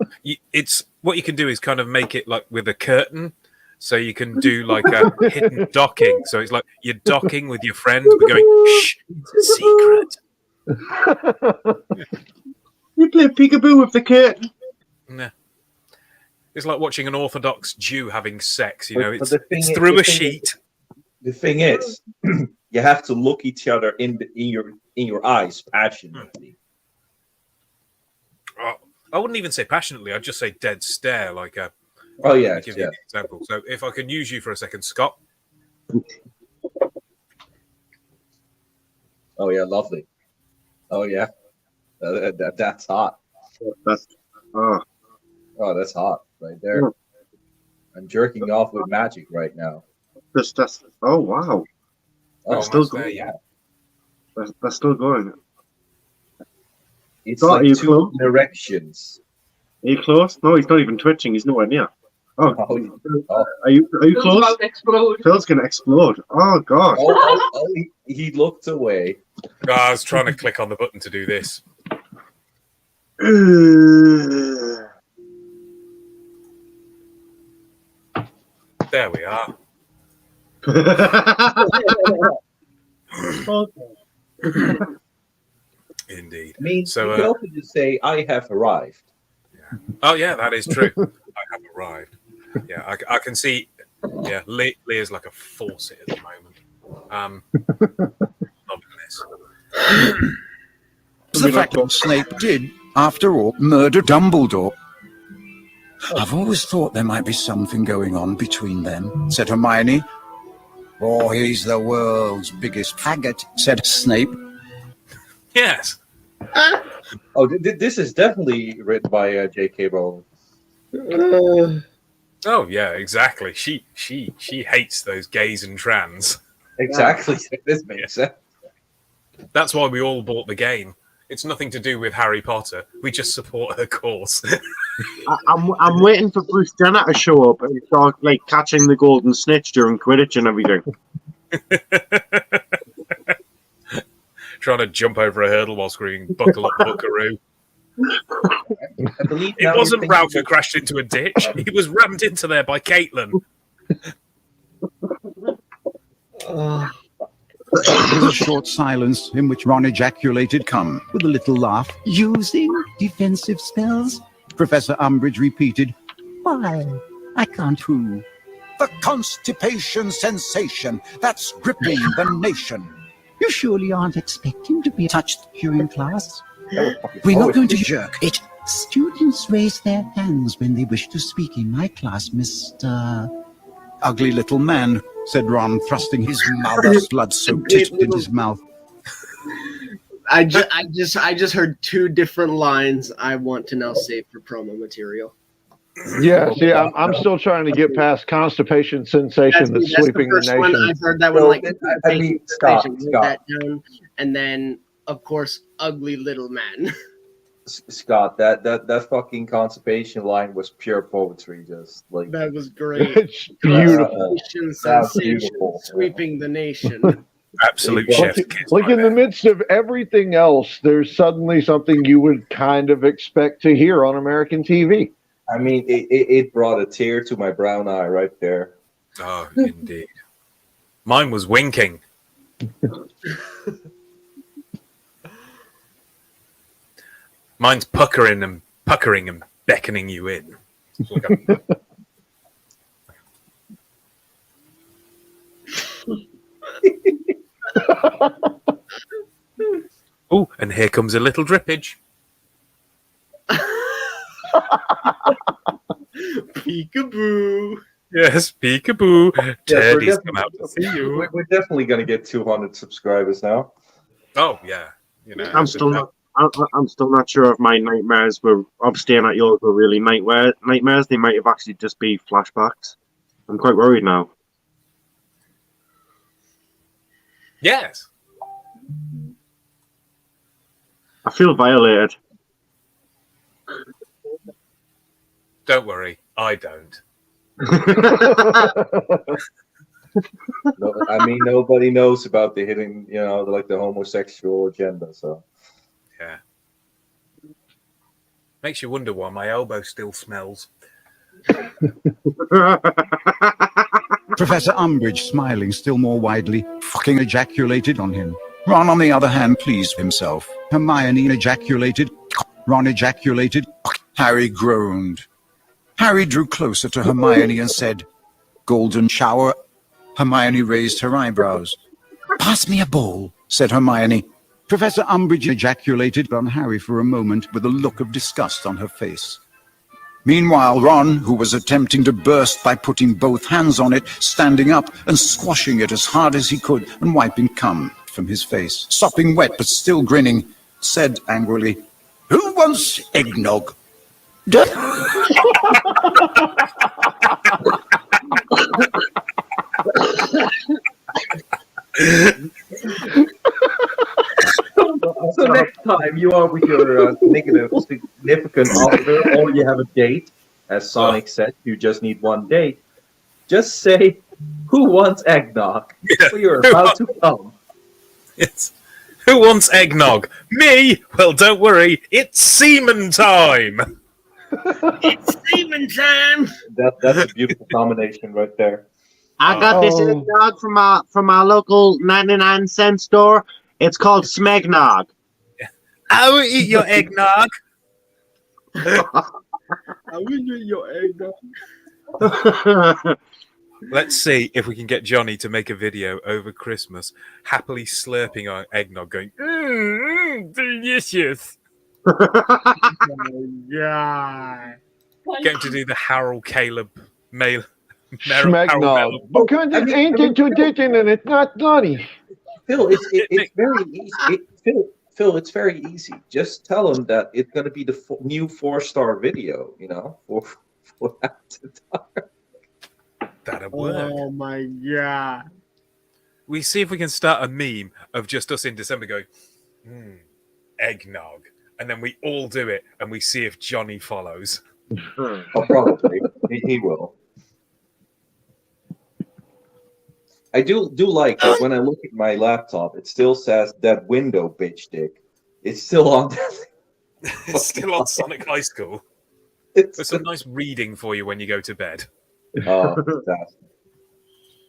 it's what you can do is kind of make it like with a curtain, so you can do like a hidden docking. So it's like you're docking with your friend, but going, shh, it's a secret. You play peekaboo with the curtain. Nah. It's like watching an Orthodox Jew having sex. It's through a sheet. The thing is, you have to look each other in your eyes passionately. I wouldn't even say passionately. I'd just say dead stare, like a. Oh yeah. Let me give you an example. So if I can use you for a second, Scott. Oh yeah, lovely. Oh yeah, that's hot. That's that's hot right there. I'm jerking off with magic right now. Oh wow. That's still going. Yeah. That's still going. It's Scott, like are you two close? directions. Are you close? No, he's not even twitching. He's nowhere near. Oh. Are you close? About to explode. Phil's gonna explode. Oh god. He looked away. I was trying to click on the button to do this. There we are. Indeed. I mean, so, you could also just say, I have arrived. Oh, yeah, that is true. I have arrived. Yeah, I can see Yeah, Leah's like a faucet at the moment. Loving this. The fact that Snape did, after all, murder Dumbledore. I've always thought there might be something going on between them, said Hermione. Oh, he's the world's biggest faggot, said Snape. Yes. This is definitely written by J.K. Rowling. Oh yeah, exactly. She hates those gays and trans. Exactly. This makes sense. That's why we all bought the game. It's nothing to do with Harry Potter. We just support her cause. I'm waiting for Bruce Jenner to show up and start like catching the golden snitch during Quidditch and everything. Trying to jump over a hurdle while screaming "Buckle up, Buckaroo!" It wasn't Ralph who crashed into a ditch. He was rammed into there by Caitlin. There was a short silence in which Ron ejaculated, "Come," with a little laugh. "Using defensive spells?" Professor Umbridge repeated. "Why? I can't who." "The constipation sensation that's gripping the nation." "You surely aren't expecting to be touched during class?" "We're not going to jerk it." "Students raise their hands when they wish to speak in my class, Mr. Ugly little man, said Ron, thrusting his mother's blood-soaked tit into his mouth. I just heard two different lines I want to now save for promo material. Yeah, see, I'm still trying to get past constipation sensation that's sweeping the nation. One I've heard that one, like, I mean, Scott. That down, and then of course, ugly little man. Scott, that fucking constipation line was pure poetry. Just like that was great. It's beautiful. That's beautiful. Sweeping the nation. Absolute chef. Like in the midst of everything else, there's suddenly something you would kind of expect to hear on American TV. I mean, it brought a tear to my brown eye right there. Oh, indeed. Mine was winking. Mine's puckering and beckoning you in. Oh, and here comes a little drippage. Peekaboo. Yes, peekaboo. Teddy's come out to see you. We're definitely going to get 200 subscribers now. Oh, yeah. You know, I'm still not sure if my nightmares of staying at yours were really nightmares. They might have actually just be flashbacks. I'm quite worried now. Yes. I feel violated. Don't worry, I don't. No, I mean, nobody knows about the hidden, the homosexual agenda. So, yeah, makes you wonder why my elbow still smells. Professor Umbridge, smiling still more widely, fucking ejaculated on him. Ron, on the other hand, pleased himself. Hermione ejaculated. Ron ejaculated. Harry groaned. Harry drew closer to Hermione and said, "Golden shower." Hermione raised her eyebrows. "Pass me a bowl," said Hermione. Professor Umbridge ejaculated on Harry for a moment with a look of disgust on her face. Meanwhile, Ron, who was attempting to burst by putting both hands on it, standing up and squashing it as hard as he could and wiping cum from his face, sopping wet but still grinning, said angrily, "Who wants eggnog?" So next time you are with your significant other or you have a date, as Sonic said, you just need one date. Just say, "Who wants eggnog?" So you're about to come. Yes. Who wants eggnog? Me? Well, don't worry. It's semen time. It's semen time. That's a beautiful combination right there. I got this eggnog from our local 99-cent store. It's called Smegnog. I will eat your eggnog. I will eat your eggnog. Let's see if we can get Johnny to make a video over Christmas, happily slurping our eggnog, going, delicious. Yeah. Get him to do the Harold Caleb mail. Schmegnog. Because it's ancient tradition and it's not funny. Phil, it's very easy. Phil, it's very easy. Just tell them that it's going to be the new 4-star video, you know, for Avatar. That'll work. Oh my god. We see if we can start a meme of just us in December going, eggnog. And then we all do it and we see if Johnny follows. Oh, probably. He will. I do like that when I look at my laptop, it still says that window bitch dick. It's still on that. It's still on Sonic High School. It's some nice reading for you when you go to bed. Oh, fantastic.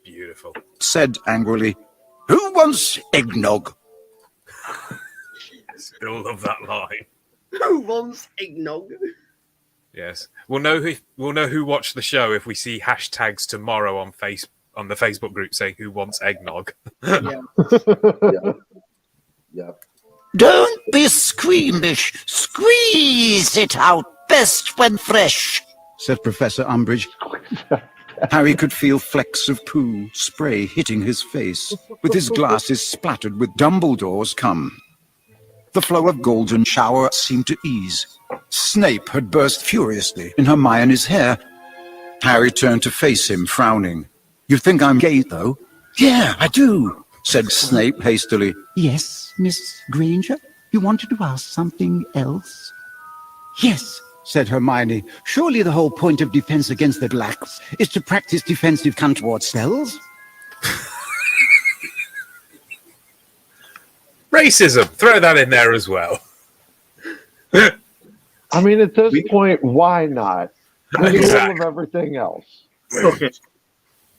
Beautiful. Said angrily, "Who wants eggnog?" Still love that line. Who wants eggnog? Yes, we'll know who watched the show if we see hashtags tomorrow on the Facebook group saying "Who wants eggnog." Yeah. Don't be squeamish. Squeeze it out best when fresh, said Professor Umbridge. Harry could feel flecks of poo spray hitting his face, with his glasses splattered with Dumbledore's cum. The flow of golden shower seemed to ease. Snape had burst furiously in Hermione's hair. Harry turned to face him, frowning. "You think I'm gay, though?" "Yeah, I do," said Snape hastily. Yes, Miss Granger? You wanted to ask something else? Yes, said Hermione. Surely the whole point of defense against the blacks is to practice defensive untoward spells? Racism. Throw that in there as well. I mean, at this point, why not? In the middle of everything else. Okay.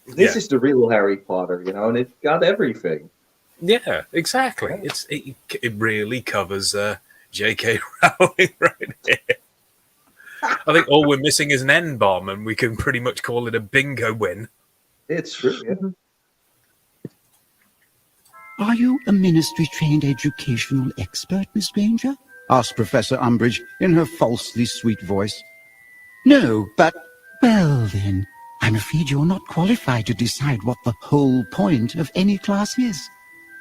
This is the real Harry Potter, you know, and it's got everything. Yeah, exactly. It really covers J.K. Rowling right here. I think all we're missing is an N-bomb, and we can pretty much call it a bingo win. It's true. Yeah. Are you a ministry-trained educational expert, Miss Granger? Asked Professor Umbridge in her falsely sweet voice. No, but... Well, then, I'm afraid you're not qualified to decide what the whole point of any class is.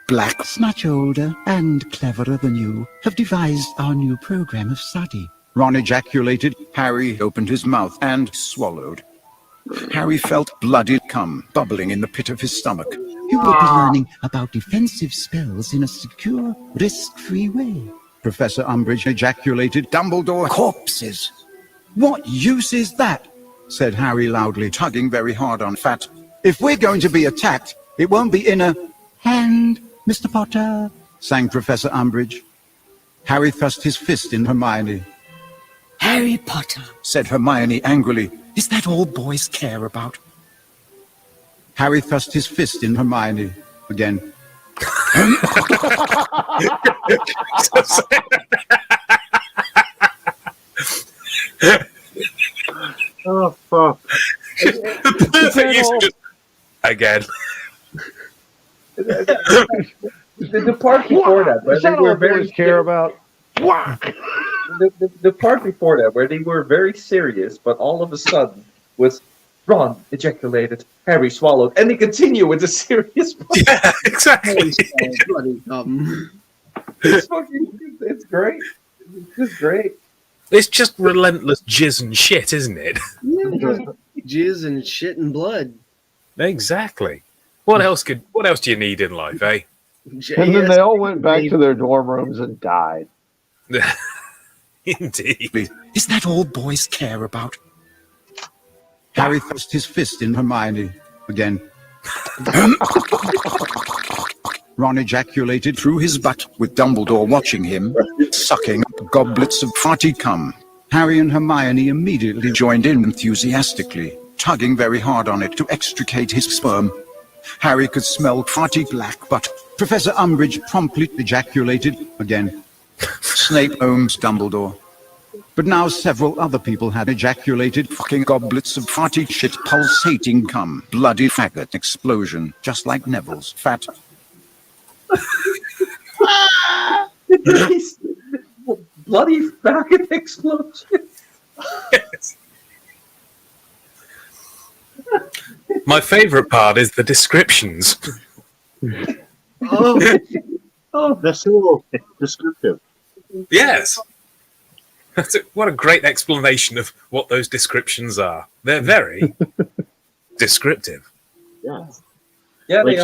Blacks, much older and cleverer than you, have devised our new program of study. Ron ejaculated. Harry opened his mouth and swallowed. Harry felt bloody cum bubbling in the pit of his stomach. You will be learning about defensive spells in a secure, risk-free way. Professor Umbridge ejaculated. Dumbledore corpses. What use is that? Said Harry loudly, tugging very hard on fat. If we're going to be attacked, it won't be in a... Hand, Mr. Potter, sang Professor Umbridge. Harry thrust his fist in Hermione. Harry Potter, said Hermione angrily. Is that all boys care about? Harry thrust his fist in Hermione again. Oh, fuck. Again. The part before that, where they were very care about. The part before that, where they were very serious, but all of a sudden was Ron ejaculated, Harry swallowed, and they continue with the serious part. Yeah, exactly. It's great. It's just great. It's just relentless jizz and shit, isn't it? Jizz and shit and blood. Exactly. What else do you need in life, eh? And then they all went back to their dorm rooms and died. Indeed. Is that all boys care about? Harry thrust his fist in Hermione again. Ron ejaculated through his butt with Dumbledore watching him, sucking up goblets of farty cum. Harry and Hermione immediately joined in enthusiastically, tugging very hard on it to extricate his sperm. Harry could smell farty black butt. Professor Umbridge promptly ejaculated again. Snape owns Dumbledore. But now several other people had ejaculated fucking goblets of farty shit, pulsating cum, bloody faggot explosion, just like Neville's fat. Bloody faggot explosion. Yes. My favourite part is the descriptions. Oh, they're so descriptive. Yes. What a great explanation of what those descriptions are. They're very descriptive. Yeah. Yeah, they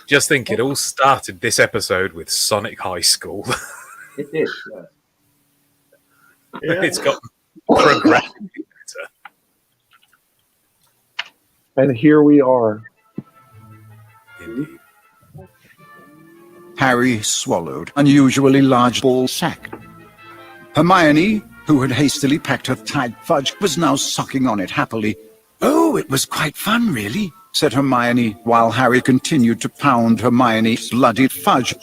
Just think, it all started this episode with Sonic High School. It did, yeah. It's got progressively better. And here we are. Indeed. Harry swallowed unusually large ball sack. Hermione, who had hastily packed her Tide fudge, was now sucking on it happily. "Oh, it was quite fun, really," said Hermione, while Harry continued to pound Hermione's bloody fudge.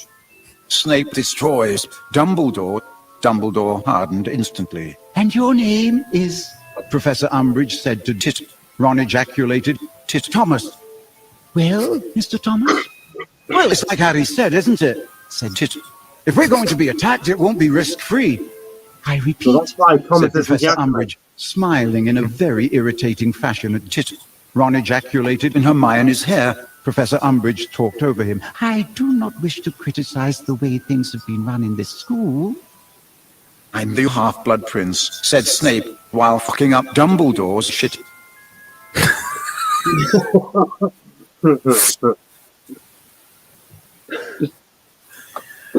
Snape destroys Dumbledore. Dumbledore hardened instantly. "And your name is?" Professor Umbridge said to Tit. Ron ejaculated, "Tit Thomas." "Well, Mr. Thomas?" "Well, it's like Harry said, isn't it?" said Tit. "If we're going to be attacked, it won't be risk-free." "I repeat," So that's why Thomas said is Professor ejaculating. Umbridge, smiling in a very irritating fashion at Tit. Ron ejaculated in Hermione's hair. Professor Umbridge talked over him. "I do not wish to criticize the way things have been run in this school." "I'm the Half-Blood Prince," said Snape, while fucking up Dumbledore's shit.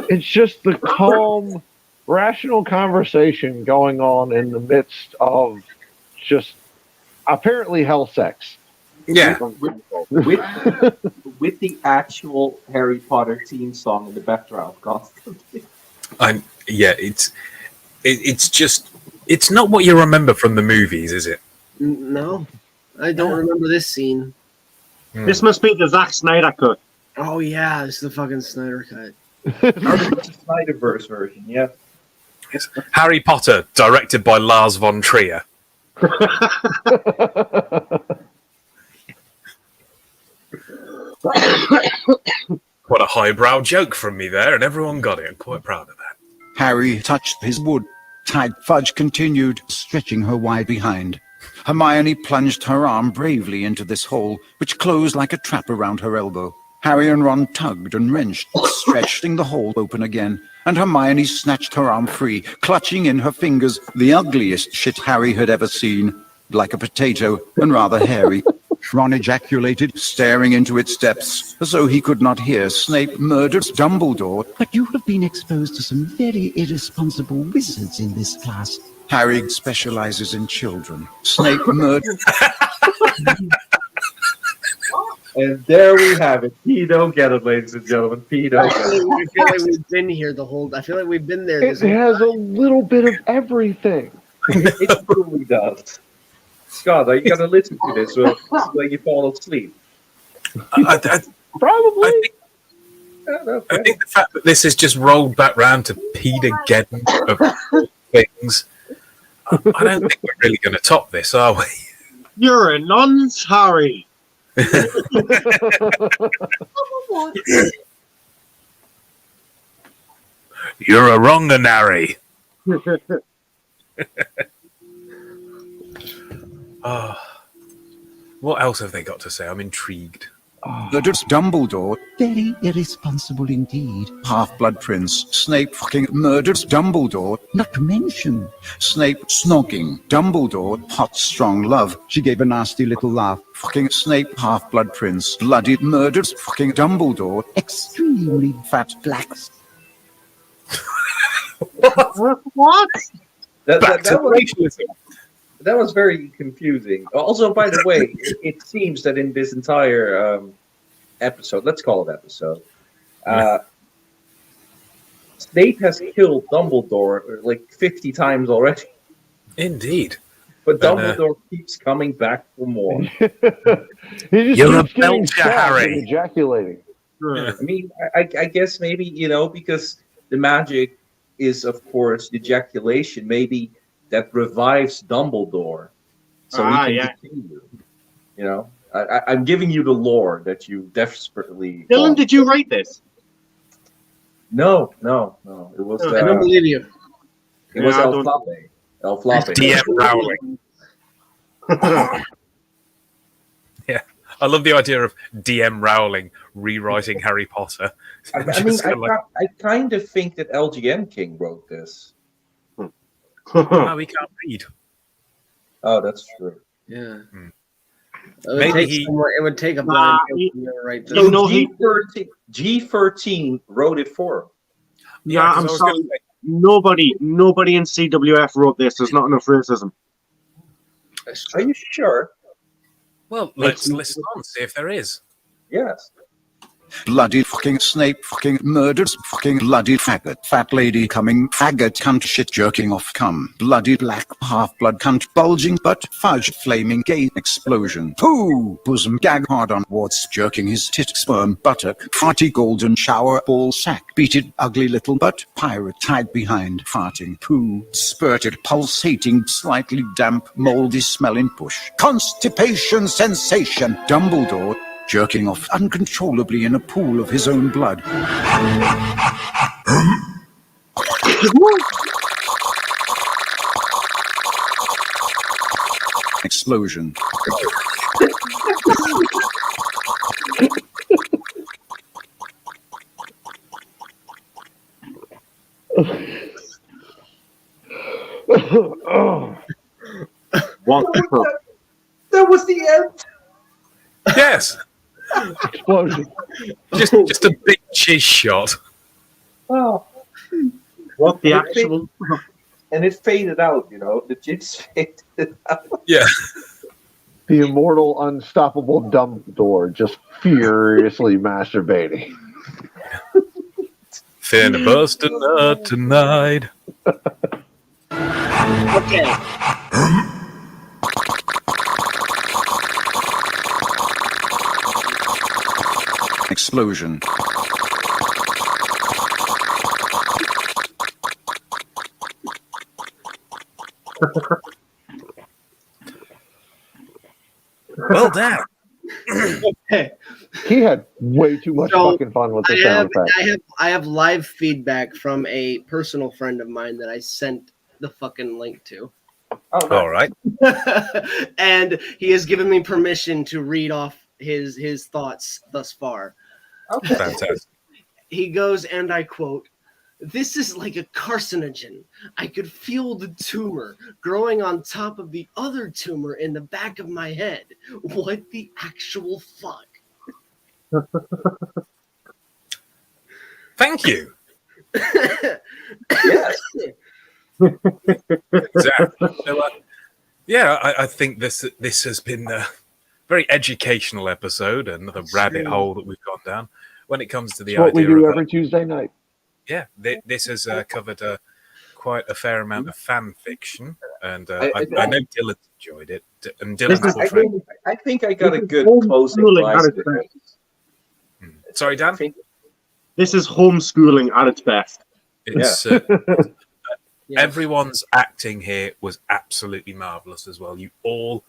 It's just the calm, rational conversation going on in the midst of just apparently hell sex. Yeah. With the actual Harry Potter theme song in the background constantly. It's just, it's not what you remember from the movies, is it? No, I don't remember this scene. This must be the Zack Snyder cut. Oh yeah, it's the fucking Snyder cut. The Snyderverse version, yeah. It's Harry Potter, directed by Lars von Trier. What a highbrow joke from me there, and everyone got it. I'm quite proud of that. Harry touched his wood. Tide fudge continued, stretching her wide behind. Hermione plunged her arm bravely into this hole, which closed like a trap around her elbow. Harry and Ron tugged and wrenched, stretching the hole open again, and Hermione snatched her arm free, clutching in her fingers the ugliest shit Harry had ever seen, like a potato and rather hairy. Ron ejaculated, staring into its depths, as though he could not hear Snape murdered Dumbledore. "But you have been exposed to some very irresponsible wizards in this class." Harry specializes in children. Snape murdered... And there we have it. Pedo get it, ladies and gentlemen. Pedo. I feel like we've been here the whole. I feel like we've been there. It has a little bit of everything. It truly does. Scott, are you gonna listen to this when you fall asleep? Probably. I think the fact that this has just rolled back round to Peter-geddon of things, I don't think we're really going to top this, are we? You're a nonce, Harry. You're a wronger, Harry. Oh, what else have they got to say? I'm intrigued. Murdered Dumbledore. Very irresponsible indeed. Half-Blood Prince. Snape fucking murdered Dumbledore. Not to mention Snape snogging Dumbledore. Hot, strong love. She gave a nasty little laugh. Fucking Snape, Half-Blood Prince. Bloody murdered fucking Dumbledore. extremely Fat blacks. What? That was very confusing. Also, by the way, it seems that in this entire episode, let's call it episode, Snape has killed Dumbledore like 50 times already. Indeed. But Dumbledore keeps coming back for more. You're a belcher, Harry. Ejaculating. I mean, I guess maybe, because the magic is, of course, ejaculation. Maybe that revives Dumbledore, so he can continue. You know, I'm giving you the lore that you desperately. Dylan, did you write this? No. It was. I don't believe you. It was El Flappe. El Flappe. DM Rowling. Yeah, I love the idea of DM Rowling rewriting Harry Potter. I kind of think that LGN King wrote this. No, he can't read. Oh, that's true. Yeah. Maybe it would take a blind right there. So G13 wrote it for him. Yeah, I'm sorry. Nobody in CWF wrote this. There's not enough racism. Are you sure? Well, let's listen on, see if there is. Yes. Bloody fucking Snape fucking murdered fucking bloody faggot. Fat lady coming faggot cunt shit jerking off cum. Bloody black half-blood cunt bulging butt fudge flaming gay explosion. Poo! Bosom gag hard on warts jerking his tit sperm buttock. Farty golden shower ball sack. Beated ugly little butt pirate tied behind farting poo. Spurted pulsating slightly damp moldy smelling push. Constipation sensation. Dumbledore jerking off uncontrollably in a pool of his own blood. Explosion. That was the end. Yes. Explosion. Just a big cheese shot. Oh. What the actual? And it faded out, you know. The jits faded out. Yeah. The immortal, unstoppable Dumbledore just furiously masturbating. Finna bust a nut tonight. Okay. Explosion. Well done. Okay. He had way too much fucking fun with the sound effect. I have live feedback from a personal friend of mine that I sent the fucking link to. Oh, all right. And he has given me permission to read off his thoughts thus far. Okay. Fantastic. He goes, and I quote, "This is like a carcinogen. I could feel the tumor growing on top of the other tumor in the back of my head. What the actual fuck?" Thank you. Yes. Exactly. So, I think this has been a very educational episode, another rabbit hole that we've gone down when it comes to the It's what we idea do of every Tuesday night. Yeah, this has covered quite a fair amount of fan fiction, and I know Dylan enjoyed it. And Dylan, I think I got a good closing line. Sorry, Dan. This is homeschooling at its best. It's everyone's acting here was absolutely marvelous as well. You all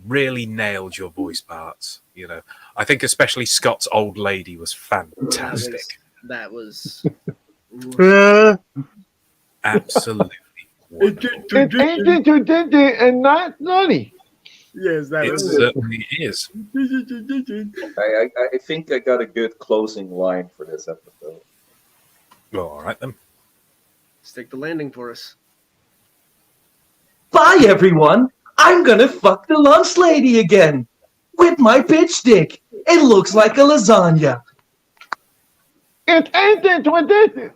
really nailed your voice parts. You know, I think especially Scott's old lady was fantastic. That was absolutely wonderful. And not nutty. Yes, it certainly is. I think I got a good closing line for this episode. Well, all right then. Stick the landing for us. Bye, everyone. I'm gonna fuck the lunch lady again with my bitch stick. It looks like a lasagna. It ain't it.